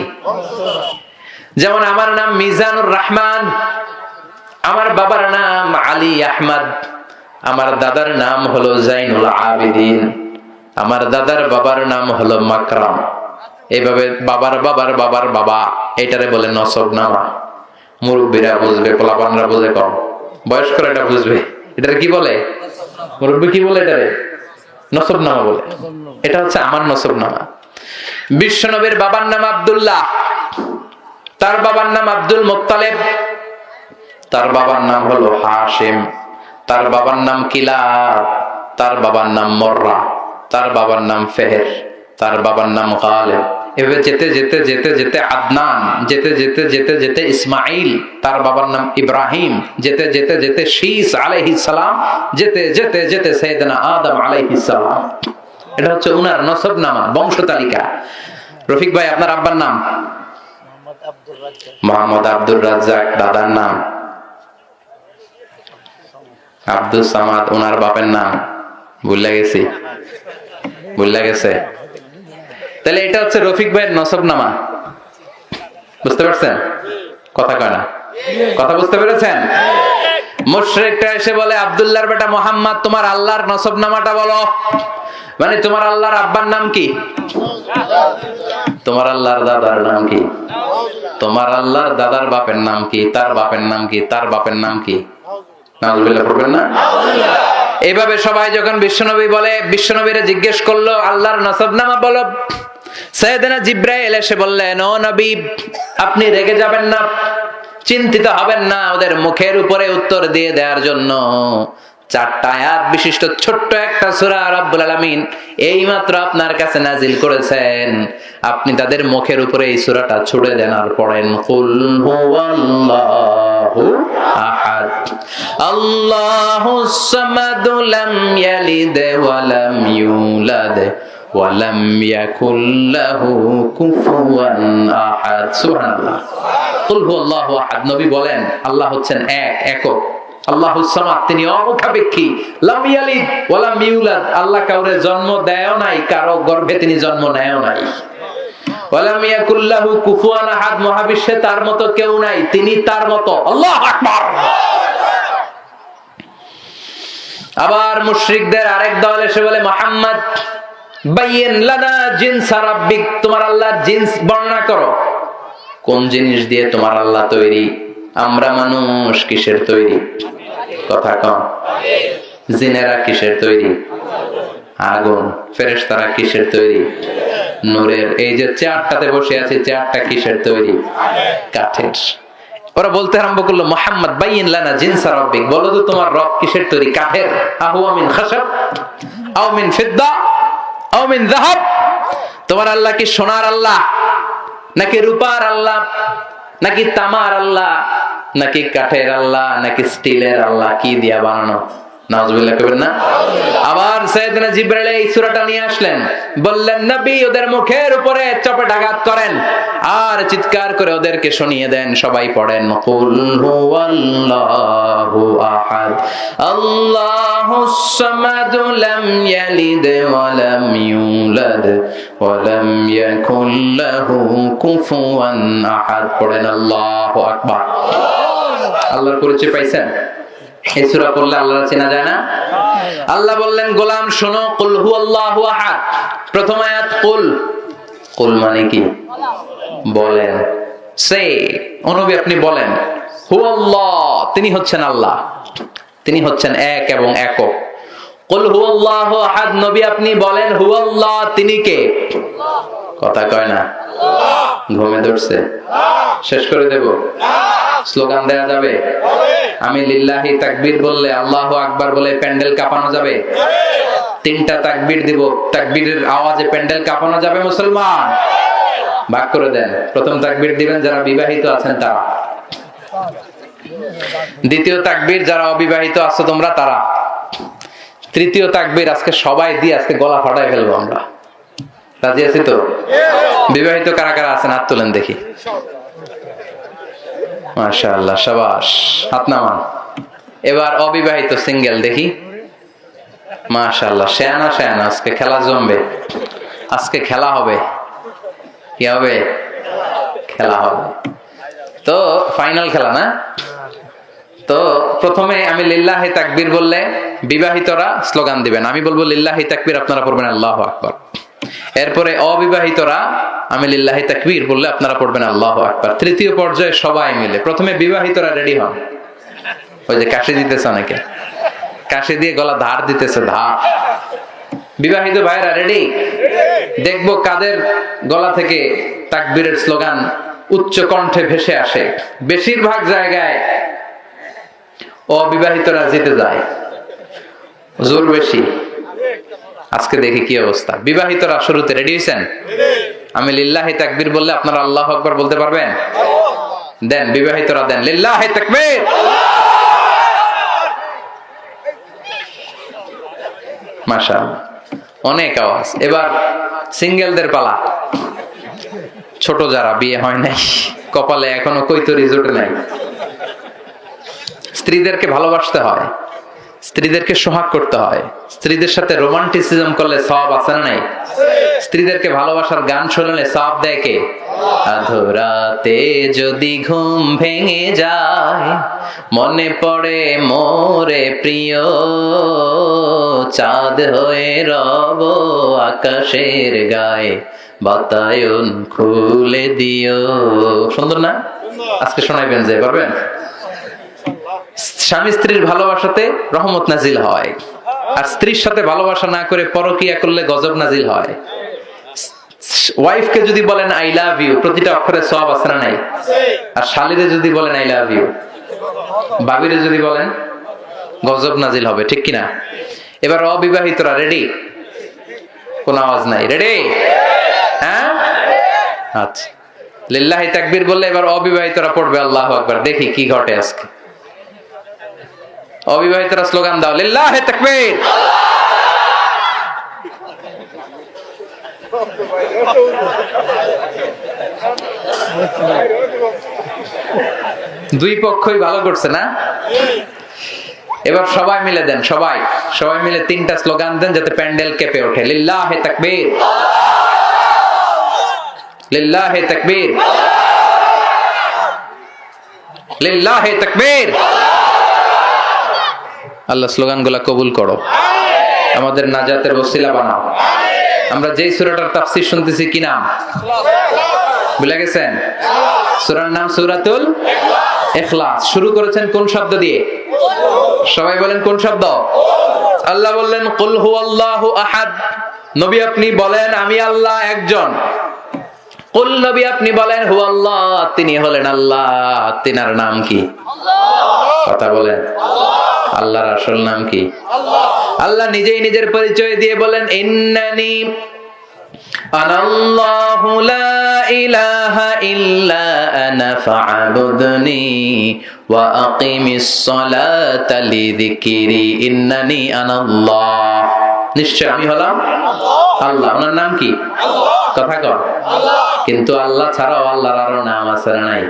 যেমন আমার নাম মিজানুর রহমান, আমার বাবার নাম আলী আহমদ, আমার দাদার নাম হলো জাইনুল আবেদিন, আমার দাদার বাবার নাম হলো মাকরাম। এইভাবে বাবার বাবার বাবার বাবা, এটারে বলে নসবনামা। মুরব্বীরা বুঝবে, পোলাপানরা বুঝে কম, বয়স্করা এটা বুঝবে। এটারে কি বলে? মুরব্বী কি বলে? এটারে নসবনামা বলে। এটা হচ্ছে আমার নসবনামা। বিশ্বনবীর বাবার নাম আব্দুল্লাহ, তার বাবার নাম আব্দুল মুত্তালিব, তার বাবার নাম হলো হাশিম, তার বাবার নাম কিলাব, তার বাবার নাম মররা, তার বাবার নাম ফেহের, তার বাবার নাম গালিব। এভাবে যেতে যেতে যেতে যেতে আদনান, যেতে যেতে যেতে যেতে ইসমাইল, তার বাবার নাম ইব্রাহিম, যেতে যেতে যেতে শীস আলাইহিস সালাম, যেতে যেতে যেতে সাইয়েদনা আদম আলাইহিস সালাম। এটা হচ্ছে উনার নসবনামা, বংশ তালিকা। রফিক ভাই, আপনার আব্বার নাম? মোহাম্মদ আব্দুর রাজ্জাক। দাদার নাম আব্দুস সামাদ। ওনার বাপের নাম ভুলে গেছি, ভুলে গেছে। তাহলে এটা হচ্ছে রফিক ভাইয়ের নসবনামা। বুঝতে পারছেন? কথা কয় না? কথা বুঝতে পেরেছেন? মুশরিকরা এসে বলে, আব্দুল্লাহর বেটা মুহাম্মদ, তোমার আল্লাহর নসবনামাটা বলো। মানে তোমার আল্লাহর আব্বার নাম কি? তোমার আল্লাহর দাদার নাম কি? তোমার আল্লাহর দাদার বাপের নাম কি? তার বাপের নাম কি? তার বাপের নাম কি? নাউজুবিল্লাহ পড়বেন না? এইভাবে সবাই যখন বিশ্বনবী বলে, বিশ্বনবীরে জিজ্ঞেস করলো আল্লাহর নসবনামা বলো। সাইয়েদনা জিবরাইল এসে বললেন, ও নবী, আপনি রেগে যাবেন না, চিন্তিত হবেন না। ওদের মুখের উপরে উত্তর দিয়ে দেওয়ার জন্য 4টা আয়াত বিশিষ্ট ছোট্ট একটা সূরা রব্বুল আলামিন এইমাত্র আপনার কাছে নাজিল করেছেন। আপনি তাদের মুখের উপরে এই সূরাটা ছুড়ে দেন আর পড়েন, কুল হুয়াল্লাহু আহাদ আল্লাহুস সামাদ লাম ইয়ালিদ ওয়া লাম ইউলাদ ওয়া লাম ইয়াকুল লাহু কুফুয়ান আহাদ। সুবহানাল্লাহ। কুল হুয়াল্লাহু আহাদ। নবী বলেন, আল্লাহ হচ্ছেন এক, একক। আল্লাহুস সামাদ, তিনি অমুখাপেক্ষী। লাম ইয়ালিদ ওয়া লাম ইউলাদ, আল্লাহ কাউরে জন্ম দেয়ও নাই, কারো গর্ভে তিনি জন্ম নেয়ও নাই। ওয়া লাম ইয়াকুল লাহু কুফুয়ান আহাদ, মহাবিশ্বে তার মতো কেউ নাই, তিনি তার মতো। আল্লাহু আকবার। আবার মুশরিকদের আরেক দল এসে বলে, মুহাম্মদ, বাইয়িন লানা জিনস রাব্বিক, তোমার আল্লাহর জিন্স বর্ণনা করো। কোন জিনিস দিয়ে তোমার আল্লাহ তৈরি? আমরা মানুষ কিসের তৈরি? কথা কম। জিনেরা কিসের তৈরি? আগুন। ফেরেশতারা কিসের তৈরি? নূরের। এই যে চেয়ারটাতে বসে আছে, চেয়ারটা কিসের তৈরি? কাঠের। ওরা বলতে আরম্ভ করলো, মুহাম্মদ, বাইয়িন লানা জিনস রাব্বিক, বলো তো তোমার রব কিসের তৈরি? কাঠের। আহুয়া মিন খাশাব আও মিন ফিদ্দা আও মিন যাহাব, তোমার আল্লাহ কি সোনার আল্লাহ, নাকি রূপার আল্লাহ, নাকি তামার আল্লাহ, নাকি কাঠের আল্লাহ, নাকি স্টিলের আল্লাহ? কি দিয়া বানানো? নাউজুবিল্লাহ কইবেন না? আবার সাইয়েদনা জিবরাইল এই সূরাটা নিয়ে আসলেন, বললেন, নবী, ওদের মুখের উপরে চপেটাঘাত করেন আর চিৎকার করে ওদেরকে শুনিয়ে দেন। সবাই পড়েন, কুল হুয়াল্লাহু আহাদ আল্লাহুস সামাদ লাম ইয়ালিদ ওয়া লাম ইউলাদ ওয়া লাম ইয়াকুল লাহু কুফুয়ান আহাদ। পড়েন আল্লাহু আকবার। আল্লাহর পরিচয় পাইছেন? এই সূরা পড়লে আল্লাহর চেনা যায় না? আল্লাহ বললেন, গোলাম শোনো, কুল হুয়াল্লাহু আহাদ। প্রথম আয়াত কুল। কুল মানে কি? বলেন। সে, ও নবী, আপনি বলেন, হুয়াল্লাহ, তিনি হচ্ছেন আল্লাহ, তিনি হচ্ছেন এক এবং একক। কুল হুয়াল্লাহু আহাদ, নবী আপনি বলেন, হুয়াল্লাহ, তিনি কে? কথা কয় না, ঘুমে ধরছে, শেষ করে দেব, স্লোগান দেয়া যাবে? আমি লিল্লাহি তাকবীর বললে, আল্লাহু আকবার বলে প্যান্ডেল কাঁপানো যাবে? 3টা তাকবীর দিব, তাকবীরের আওয়াজে প্যান্ডেল কাঁপানো যাবে মুসলমান? ভাগ করে দেন। প্রথম তাকবীর দিবেন যারা বিবাহিত আছেন তারা, দ্বিতীয় তাকবীর যারা অবিবাহিত আছো তোমরা তারা, তৃতীয় তাকবীর আজকে সবাই দিয়ে আজকে গলা ফাটাই ফেলবো আমরা। রাজি আছি তো? বিবাহিত কারা কারা আছেন হাত তোলেন দেখি। মাশাআল্লাহ, শাবাশ, হাত নামান। এবার অবিবাহিত সিঙ্গেল দেখি। মাশাআল্লাহ, শেয়ানা শেয়ানা, আজকে খেলা জমবে, আজকে খেলা হবে। কি হবে? খেলা হবে। তো ফাইনাল খেলা না? তো প্রথমে আমি লিল্লাহি তাকবীর বললে বিবাহিতরা স্লোগান দিবেন, আমি বলবো লিল্লাহি তাকবীর, আপনারা পড়বেন আল্লাহু আকবার। এরপরে অবিবাহিতরা আমি লিল্লাহি তাকবীর বললে আপনারা পড়বেন আল্লাহু আকবার। তৃতীয় পর্যায়ে সবাই মিলে, প্রথমে বিবাহিতরা রেডি হন। ওই যে কাশি দিতেছে অনেকে, কাশি দিয়ে গলা ধার দিতেছে, ধার। বিবাহিত ভাইরা রেডি? দেখবো কাদের গলা থেকে তাকবীরের স্লোগান উচ্চ কণ্ঠে ভেসে আসে। বেশিরভাগ জায়গায় অবিবাহিতরা জিতে যায়, জোর বেশি। আজকে দেখি কি অবস্থা। বিবাহিতরা শুরুতে রেডি হয়েছেন? আমি লিল্লাহি তাকবীর বললে আপনারা আল্লাহু আকবার বলতে পারবেন? দেন, বিবাহিতরা দেন লিল্লাহি তাকবীর। মাশাআল্লাহ, অনেক আওয়াজ। এবার সিঙ্গেলদের পালা। ছোট যারা বিয়ে হয় নাই, কপালে এখনো কৈতরি জোটে নাই, স্ত্রীদেরকে ভালোবাসতে হয়, স্ত্রীদেরকে সোহাগ করতে হয়, স্ত্রীদের সাথে রোমান্টিসিজম করলে সওয়াব আছে না নাই? স্ত্রীদেরকে ভালোবাসার গান শুনলে সওয়াব দেয় কে? আধরাতে যদি ঘুম ভেঙে যায়, মনে পড়ে মোরে প্রিয়, চাঁদ হয়ে রব আকাশের গায়ে, বাতায়ন খুলে দিও। সুন্দর না? আজকে শোনাইবেন, যে পারবেন? স্বামী স্ত্রীর ভালোবাসাতে রহমত নাজিল হয়, আর স্ত্রীর সাথে ভালোবাসা না করে পরকিয়া করলে গজব নাজিল হয়। ওয়াইফকে যদি বলেন আই লাভ ইউ, প্রতিটা অক্ষরে সওয়াব আছে না নাই? আর শালীরে যদি বলেন আই লাভ ইউ, ভাবিরে যদি বলেন, গজব নাজিল হবে, ঠিক কিনা? এবার অবিবাহিতরা রেডি? কোন আওয়াজ নাই, রেডি? হ্যাঁ, আচ্ছা। লিল্লাহি তাকবীর বললে এবার অবিবাহিতরা পড়বে আল্লাহু আকবার। দেখি কি ঘটে আজকে। অবিবাহিতরা স্লোগান দাও, লিল্লাহি তাকবীর। দুই পক্ষই ভালো করছে না? এবার সবাই মিলে দেন, সবাই মিলে 3টা স্লোগান দেন যাতে প্যান্ডেল কেঁপে ওঠে। লিল্লাহি তাকবীর, লিল্লাহি তাকবীর, লিল্লাহি তাকবীর। আল্লাহ স্লোগানগুলো কবুল করো, আমাদের নাজাতের ওসিলা বানাও। আমরা যেই সূরাটার তাফসীর শুনতেছি কি নাম ভুলে গেছেন? সূরার নাম সূরাতুল ইখলাস। শুরু করেছেন কোন শব্দ দিয়ে? সবাই বলেন কোন শব্দ? আল্লাহ বললেন কুল হুয়াল্লাহু আহাদ। নবী আপনি বলেন আমি আল্লাহ একজন। কুল, নবী আপনি বলেন হুয়াল্লাহ, তিনি হলেন আল্লাহ। তিনার নাম কি? কথা বলেন, আল্লাহর আসল নাম কি? আল্লাহ নিজেই নিজের পরিচয় দিয়ে বলেন ইন্নানি আনাল্লাহু লা ইলাহা ইল্লা আনা ফা'বুদনি ওয়া আকিমিস সালাতা লিযিকরি। ইন্নানি আনাল্লাহ, নিশ্চয় আমি হলাম আল্লাহ। ওনার নাম কি? কথা কর। কিন্তু আল্লাহ ছাড়াও আল্লাহর আরো নাম আছে না নাই?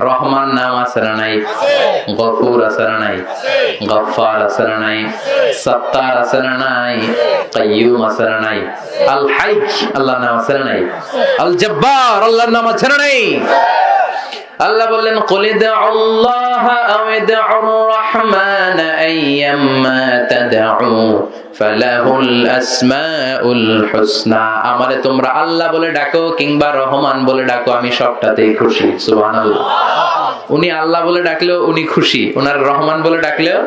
রহমান নাম আছে না নাই? গফুর আছে না নাই? গফফার আছে না নাই? সত্তার আছে না নাই? কাইয়ুম আছে না নাই? আল হাই আল্লাহর নাম আছে না নাই? আল জব্বার আল্লাহর নাম আছে না নাই? আল্লাহ বললেন কুল ইদউল্লাহ আও ইদউর রহমান আইয়াম্মা তাদউ ফালাহুল আসমাউল হুসনা। আমারে তোমরা আল্লাহ বলে ডাকো কিংবা রহমান বলে ডাকো, আমি সবটাতেই খুশি। সুবহানাল্লাহ। উনি আল্লাহ বলে ডাকলেও উনি খুশি, ওনার রহমান বলে ডাকলেও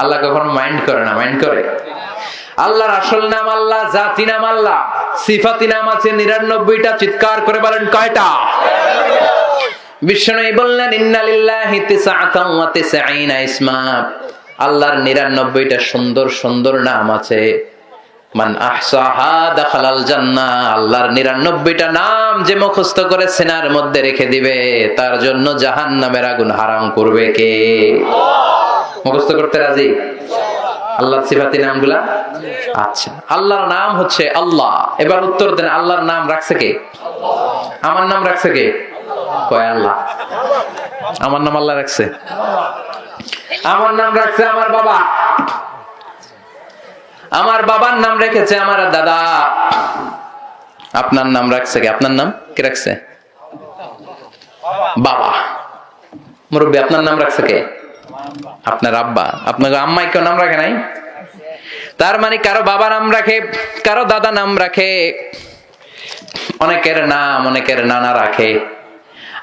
আল্লাহ কখনো মাইন্ড করে না। মাইন্ড করে? আল্লাহর আসল নাম আল্লাহ, জাতি নাম আল্লাহ, সিফাতি নাম আছে 99টা। চিৎকার করে বলেন কয়টা? বিষ্ণু বললেন ইন্না লিল্লাহি তিসআতান ওয়া তিসঈনা ইসমা, আল্লাহর 99টা সুন্দর সুন্দর নাম আছে। মান আহসাহা দাখালাল জান্নাহ, আল্লাহর 99টা নাম যে মুখস্থ করে সিনার মধ্যে রেখে দিবে তার জন্য জাহান্নামের আগুন হারাম করবে কে? মুখস্থ করতে রাজি? আল্লাহর সিফাতি নামগুলা? আচ্ছা, আল্লাহর নাম হচ্ছে আল্লাহ। এবার উত্তর দেন, আল্লাহর নাম রাখছে কে? আমার নাম রাখছে কে? কয় আল্লাহ। আমার নাম আল্লাহ রাখছে? আমার নাম রাখছে আমার বাবা। আমার বাবার নাম রেখেছে আমার দাদা। আপনার নাম রাখছে কে? আপনার নাম কে রাখছে? বাবা। মুরব্বী, আপনার নাম রাখছে কে? আপনার আব্বা। আপনার আম্মাই কেউ নাম রাখে নাই? তার মানে কারো বাবা নাম রাখে, কারো দাদা নাম রাখে, অনেকের নাম অনেকের নানা রাখে,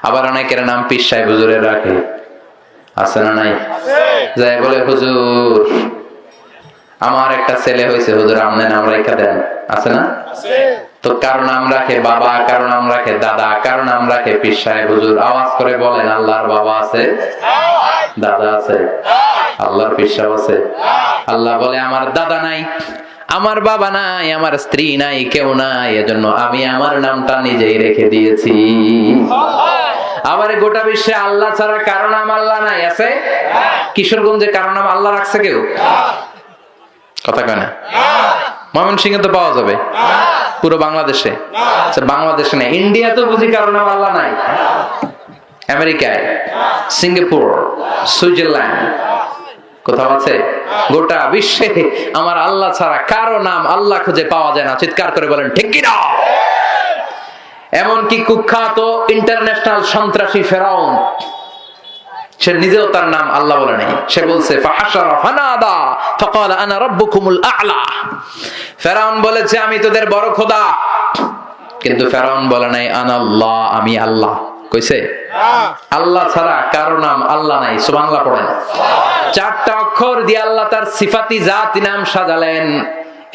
আবার অনেকের নাম পীর সাহেব হুজুরের রাখে। আছে না নাই? যাই বলে হুজুর আমার একটা ছেলে হয়েছে, হুজুর আপনি নাম রাখা দেন। আছে না? তো কারো নাম রাখে বাবা, কারো নাম রাখে দাদা, কারো নাম রাখে পীর সাহেব হুজুর। আওয়াজ করে বলেন, আল্লাহর বাবা আছে, দাদা আছে, আল্লাহর পীর সাহেব আছে? আল্লাহ বলে আমার দাদা নাই, আমার বাবা নাই, আমার স্ত্রী নাই, কেউ নাই, এজন্য আমি আমার নামটা নিজেই রেখে দিয়েছি। আবার গোটা বিশ্বে আল্লাহ ছাড়া কারো নাম আল্লাহ নাই? আছে? কিশোরগঞ্জে কারো নাম আল্লাহ রাখছে কেউ? কথা কয় না? ময়মনসিংহে তো পাওয়া যাবে, পুরো বাংলাদেশে? আচ্ছা, বাংলাদেশে নাই, ইন্ডিয়া তো বুঝি কারো নাম আল্লাহ নাই? আমেরিকায়, সিঙ্গাপুর, সুইজারল্যান্ড কোথাও আছে? গোটা বিশ্বে আমার আল্লাহ ছাড়া কারো নাম আল্লাহ খুঁজে পাওয়া যায় না। চিৎকার করে বলেন ঠিক কিনা? এমনকি কুখ্যাত ইন্টারন্যাশনাল সন্ত্রাসী ফেরাউন, সে নিজেও তার নাম আল্লাহ বলে নাই। সে বলছে ফাহাশারা ফানাদা ফাকালা আনা রাব্বুকুমুল আ'লা। ফেরাউন বলেছে আমি তোদের বড় খোদা, কিন্তু ফেরাউন বলে নাই আনাল্লাহ, আমি আল্লাহ। কইছে আল্লাহ ছাড়া কারো নাম আল্লাহ নাই। সুবহানাল্লাহ পড়েন। 4টা অক্ষর দিয়ে আল্লাহ তার সিফাতি জাতি নাম সাজালেন।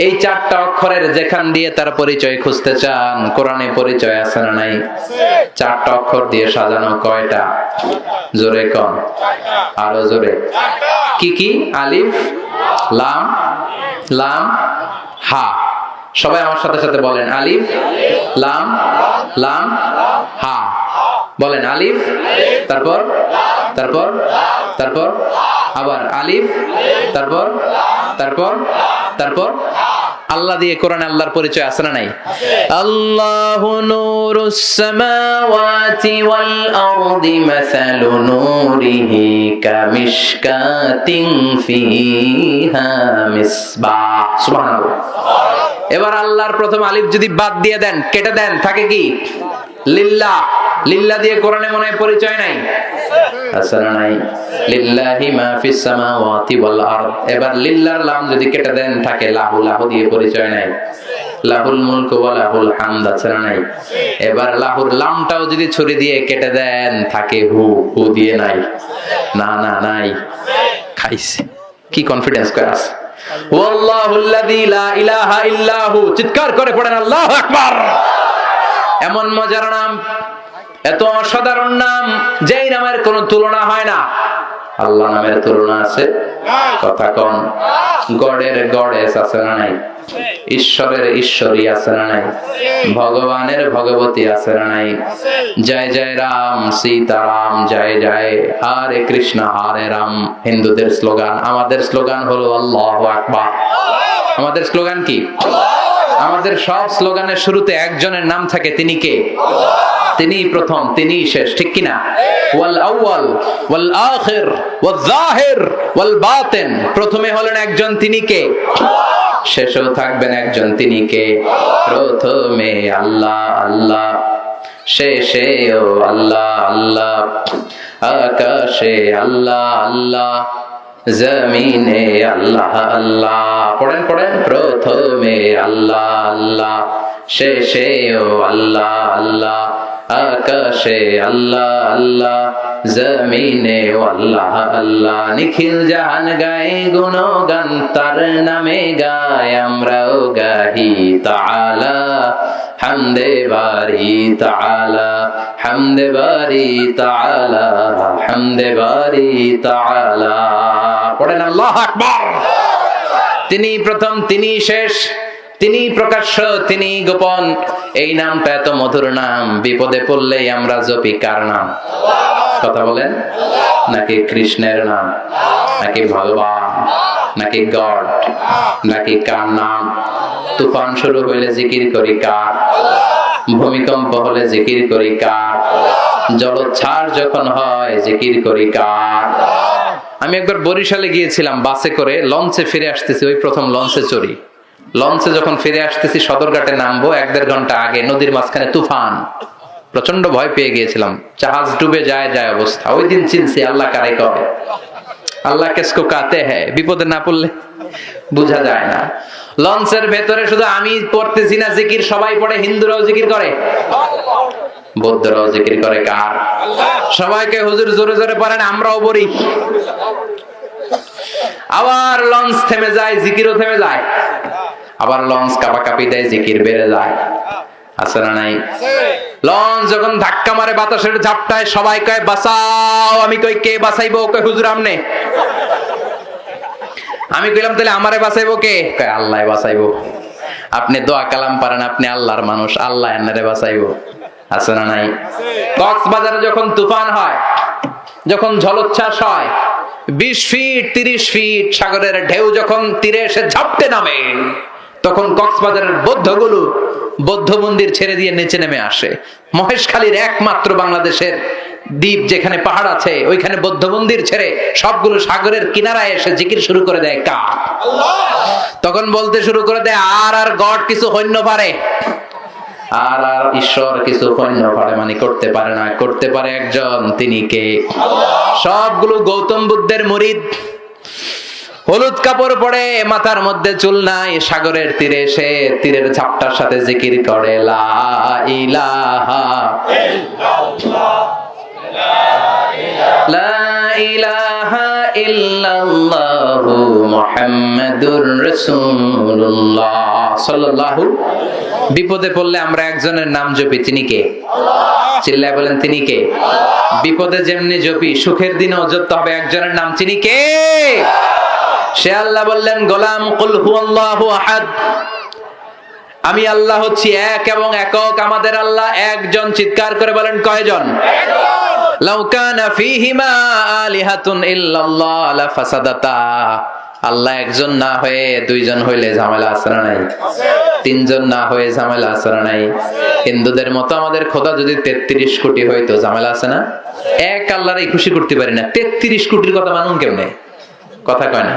এই 4টা অক্ষরের যেখান দিয়ে তার পরিচয় খুঁজতে চান, কোরআনে পরিচয় আছে না নাই? 4টা অক্ষর দিয়ে সাজানো কয়টা? জোরে কোন? আরো জোরে। কি কি? আলিফ, লাম, লাম, হা। সবাই আমার সাথে সাথে বলেন, আলিফ, লাম, লাম, হা। বলেন আলিফ, তারপর তারপর তারপর আবার আলিফ, তারপর তারপর তারপর আল্লাহ দিয়ে কোরআনে আল্লাহর পরিচয় আছে না নাই? আল্লাহু নূরুস সামাওয়াতি ওয়াল আরদি মাসালু নূরিহি কামিশকাতিন ফিহা মিসবাহ। সুবহানাল্লাহ। এবার আল্লাহর প্রথম আলিফ যদি বাদ দিয়ে দেন, কেটে দেন, থাকে কি? লিল্লাহ। লিল্লাহ দিয়ে কোরআনে মনে হয় পরিচয় নাই? আছে না নাই? লিল্লাহি মা ফিস সামাওয়াতি ওয়াল আরদ। এবার লিল্লাহর লাম যদি কেটে দেন, থাকে লাহু। লাহু দিয়ে পরিচয় নাই? লাহুল মুলকু ওয়া লাহুল হামদ। আছে না নাই? এবার লাহুর লামটাও যদি ছুরি দিয়ে কেটে দেন, থাকে হু। হু দিয়ে নাই? না না নাই। খাইছে। কি কনফিডেন্স করে আছে? ওয়াল্লাহুল্লাযী লা ইলাহা ইল্লাহু। চিৎকার করে পড়েন আল্লাহু আকবার। এমন মজার নাম, এত অসাধারণ নাম, যেই নামের কোনো তুলনা হয় না। আল্লাহ নামের তুলনা আছে? কথা কন। গডের গডেস আছে না নাই? ঈশ্বরের ঈশ্বরী আছে না নাই? ভগবানের ভগবতী আছে না নাই? জয় জয় রাম সীতারাম, জয় জয় হরে কৃষ্ণ হরে রাম। হিন্দুদের স্লোগান, আমাদের স্লোগান হলো আল্লাহু আকবার। আমাদের স্লোগান কি? আমাদের সব স্লোগানের শুরুতে একজনের নাম থাকে, তিনি কে? তিনি প্রথম, তিনি শেষ, ঠিক কিনা? ওয়াল আউয়াল ওয়াল আখির ওয়াল যাহির ওয়াল বাতিন। প্রথমে হলেন একজন, তিনি কে? শেষেও থাকবেন একজন, তিনি কে? প্রথমে আল্লাহ আল্লাহ, শেষেও আল্লাহ আল্লাহ। আকাশে আল্লাহ আল্লাহ, জমিনে আল্লাহ আল্লাহ। পড়েন পড়েন। প্রথমে আল্লাহ আল্লাহ, শেষেও আল্লাহ আল্লাহ। আকাশে আল্লাহ আল্লাহ, জমিনে আল্লাহ আল্লাহ, নিখিল জাহান গায়ে গুণগান তার নামে গায় আমরাও গাহি তাআলা হামদে বারি তাআলা, হামদে বারি তাআলা, হামদে বারি তাআলা। পড়েন আল্লাহু আকবার। তিনি প্রথম, তিনি শেষ, তিনি প্রকাশ্য, তিনি গোপন। এই নামটা এত মধুর নাম, বিপদে পড়লেই আমরা জপি কার নাম? কথা বলেন। নাকি কৃষ্ণের নাম, নাকি ভগবান, নাকি গড, নাকি কার নাম? তুফান শুরু হইলে জিকির করি কার? ভূমিকম্প হলে জিকির করি কার? জলোচ্ছ্বাস যখন হয় জিকির করি কার? আমি একবার বরিশালে গিয়েছিলাম বাসে করে, লঞ্চে ফিরে আসতেছি, ওই প্রথম লঞ্চে চড়ি। লঞ্চে যখন ফিরে আসতেছি, সদরঘাটে নামবো, 1-1.5 ঘন্টা আগে নদীর মাঝখানে তুফান, প্রচন্ড ভয় পেয়ে গিয়েছিলাম, জাহাজ ডুবে যায় অবস্থা। ওই দিন চিনছি আল্লাহ কারে কবে, আল্লাহ কেসকো কাতে হ্যায়, বিপদে না পড়লে বুঝা যায় না। লঞ্চের ভেতরে শুধু আমি পড়তেছি না জিকির, সবাই পড়ে, হিন্দুরাও জিকির করে, বৌদ্ধরাও জিকির করে কার? সবাইকে হুজুর জোরে জোরে পড়েন, আমরাও পড়ি। আবার লঞ্চ থেমে যায়, জিকিরও থেমে যায়। আবার লঞ্চ কাঁপাকাঁপি দেয়, জিকির বেড়ে যায়। আছে না নাই? লঞ্চ যখন ধাক্কা মারে বাতাসের ঝাপটায়, সবাই কয় বাঁচাও। আমি কই কে বাঁচাইবো? কয় হুজুর আমনে। আমি কইলাম তাহলে আমারে বাঁচাইবো কে? কয় আল্লাহ বাঁচাইবো। আপনি দোয়া কালাম পারেন, আপনি আল্লাহর মানুষ, আল্লাহ এনারে বাঁচাইবো। আছে না নাই? কক্সবাজারে যখন তুফান হয়, যখন জলোচ্ছ্বাস হয়, 20 ফিট 30 ফিট সাগরের ঢেউ যখন তীরে এসে ঝাপটে নামে, তখন কক্সবাজারের বৌদ্ধগুলো বৌদ্ধ মন্দির ছেড়ে দিয়ে নিচে নেমে আসে। মহেশখালীর একমাত্র বাংলাদেশের দ্বীপ যেখানে পাহাড় আছে, ওইখানে বৌদ্ধ মন্দির ছেড়ে সবগুলো সাগরের কিনারায় এসে জিকির শুরু করে দেয় কার? তখন বলতে শুরু করে দেয় আর গড কিছু হইন্য পারে, আর ঈশ্বর কিছু হইন্য পারে, মানে করতে পারে না, করতে পারে একজন, তিনি কে? সবগুলো গৌতম বুদ্ধের মুরিদ, হলুদ কাপড় পরে, মাথার মধ্যে চুল নাই, সাগরের তীরে এসে তীরের ঝাপটার সাথে জিকির করে লা ইলাহা ইল্লাল্লাহ, লা ইলাহা ইল্লাল্লাহু মুহাম্মাদুর রাসূলুল্লাহ সাল্লাল্লাহু। বিপদে পড়লে আমরা একজনের নাম জপি, তিনি কে? চিল্লায় বলেন তিনি কে? বিপদে যেমনি জপি, সুখের দিনেও জপতে হবে একজনের নাম, তিনি কে? সে আল্লাহ বললেন গোলাম কুল হুয়াল্লাহু আহাদ, আমি আল্লাহ হচ্ছি এক এবং একক, আমাদের আল্লাহ একজন। চিৎকার করে বলেন কয়জন? লাউ কানা ফীহিমা আলিহাতুন ইল্লাল্লাহ লাফাসাদাতা। আল্লাহ একজন না হয়ে দুইজন হইলে ঝামেলা আছে না নাই? তিনজন না হয়ে ঝামেলা আছে না নাই? হিন্দুদের মতো আমাদের খোদা যদি 33 কোটি হইতো, ঝামেলা আছে না? এক আল্লাহরই খুশি করতে পারি না, 33 কোটির কথা মানুন কেমনে? কথা কয় না।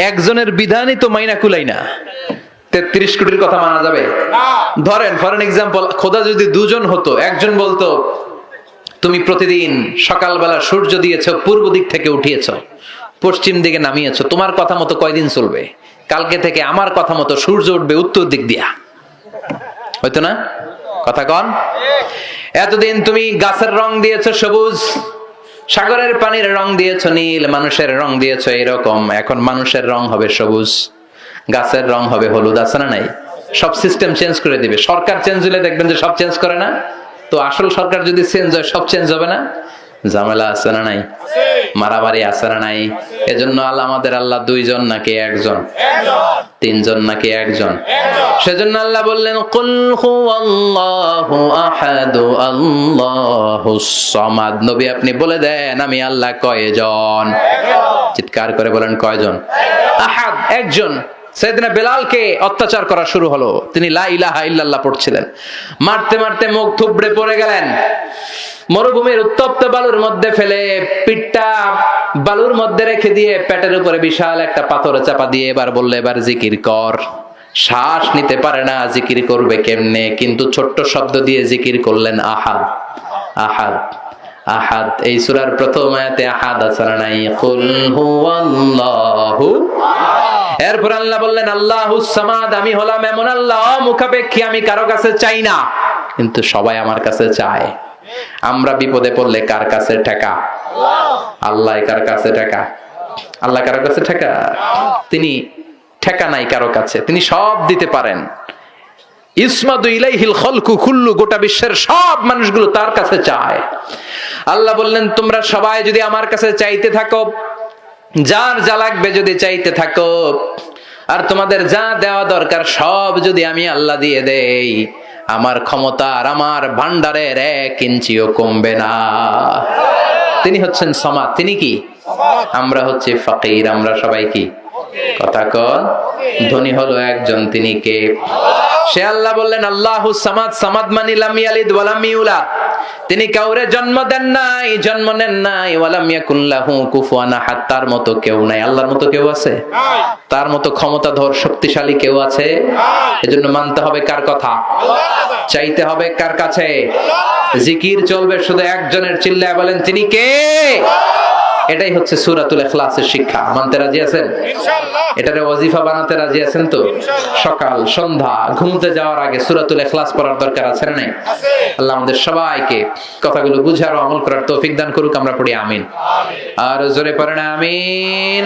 একজনের বিধানই তো মাইনা কুলাই না, 33 কোটির কথা মানা যাবে? ধরেন ফর এন এক্সাম্পল, খোদা যদি দুজন হতো, একজন বলতো তুমি প্রতিদিন সকালবেলা সূর্য দিয়েছো, পূর্ব দিক থেকে উঠিয়েছো, পশ্চিম দিকে নামিয়েছো, তোমার কথা মতো কয়দিন চলবে? কালকে থেকে আমার কথা মতো সূর্য উঠবে উত্তর দিক দিয়া, হয়তো না? কথা কন। এতদিন তুমি গাছের রং দিয়েছো সবুজ, সাগরের পানির রং দিয়েছো নীল, মানুষের রং দিয়েছো এরকম, এখন মানুষের রং হবে সবুজ, গাছের রং হবে হলুদ। আছে না নাই? সব সিস্টেম চেঞ্জ করে দিবে। সরকার চেঞ্জ হলে দেখবেন যে সব চেঞ্জ করে না? তো আসল সরকার যদি চেঞ্জ হয়, সব চেঞ্জ হবে না? ঝামেলা আছে না নাই? মারামারি আছে না নাই? এজন্য আল্লাহ, আমাদের আল্লাহ দুইজন নাকি একজন? তিনজন নাকি একজন? সেজন্য আল্লাহ বললেন কুল হুয়াল্লাহু আহাদ আল্লাহুস সামাদ। নবী আপনি বলে দেন আমি আল্লাহ কয়জন? চিৎকার করে বলেন কয়জন? আহাদ, একজন। সাইয়েদনা বেলালকে অত্যাচার করা শুরু হলো, তিনি লা ইলাহা ইল্লাল্লাহ পড়ছিলেন, মারতে মারতে মুখ থুবড়ে পড়ে গেলেন, মরুভূমির উত্তপ্ত বালুর মধ্যে ফেলে, পিঠটা বালুর মধ্যে রেখে দিয়ে পেটের উপরে বিশাল একটা পাথরে চাপা দিয়ে এবার বললে এবার জিকির কর। শ্বাস নিতে পারে না, জিকির করবে কেমনে? কিন্তু ছোট্ট শব্দ দিয়ে জিকির করলেন আহাদ আহাদ আহাদ। এই সূরার প্রথম আয়াতে আহাদ আছে না নাই? কুল হুয়াল্লাহু। এরপর আল্লাহ বললেন আল্লাহুস সামাদ, আমি হলাম এমন আল্লাহ মুখাপেক্ষী, আমি কারো কাছে চাই না, কিন্তু সবাই আমার কাছে চায়। আমরা বিপদে পড়লে কার কাছে টাকা? আল্লাহ। কার কাছে টাকা? আল্লাহ কারো কাছে টাকা? তিনি ঠেকা নাই কারো কাছে, তিনি সব দিতে পারেন। ইসমাদু ইলাইহিল খালকু কুল্লু, গোটা বিশ্বের সব মানুষগুলো তার কাছে চায়। আল্লাহ বললেন তোমরা সবাই যদি আমার কাছে চাইতে থাকো, যার যা লাগবে যদি চাইতে থাকো, আর তোমাদের যা দেওয়া দরকার সব যদি আমি আল্লাহ দিয়ে দেই, আমার ক্ষমতা আর আমার ভান্ডারের 1 ইঞ্চিও কমবে না। তিনি হচ্ছেন সামাদ। তিনি কি? আমরা হচ্ছে ফকির। আমরা সবাই কি? কথা কন। ধনী হলো একজন, তিনি কে? সে আল্লাহ। বললেন আল্লাহু সামাদ। সামাদ মানে লাম ইয়ালিদ ওয়া লাম ইউলাদ, তিনি কাউরে জন্ম দেন নাই, জন্ম নেন নাই। ওয়া লাম ইয়াকুন লাহু কুফুয়ান আহাদ, তার মতো কেউ নাই। আল্লাহর মতো কেউ আছে? তার মতো ক্ষমতাধর শক্তিশালী কেউ আছে? এজন্য মানতে হবে কার কথা? চাইতে হবে কার কাছে? জিকির চলবে শুধু একজনের। চিল্লায় বলেন তিনি কে? এটাই হচ্ছে সূরাতুল ইখলাসের শিক্ষা। মানতে রাজি আছেন? ইনশাআল্লাহ। এটারে ওয়াজিফা বানাতে রাজি আছেন তো? সকাল সন্ধ্যা ঘুমতে যাওয়ার আগে সূরাতুল ইখলাস পড়ার দরকার আছে না নাই? আছে। আল্লাহ আমাদের সবাইকে কথাগুলো বুঝার ও আমল করার তৌফিক দান করুক। আমরা পড়ি আমিন। আর জোরে পড়েন আমিন।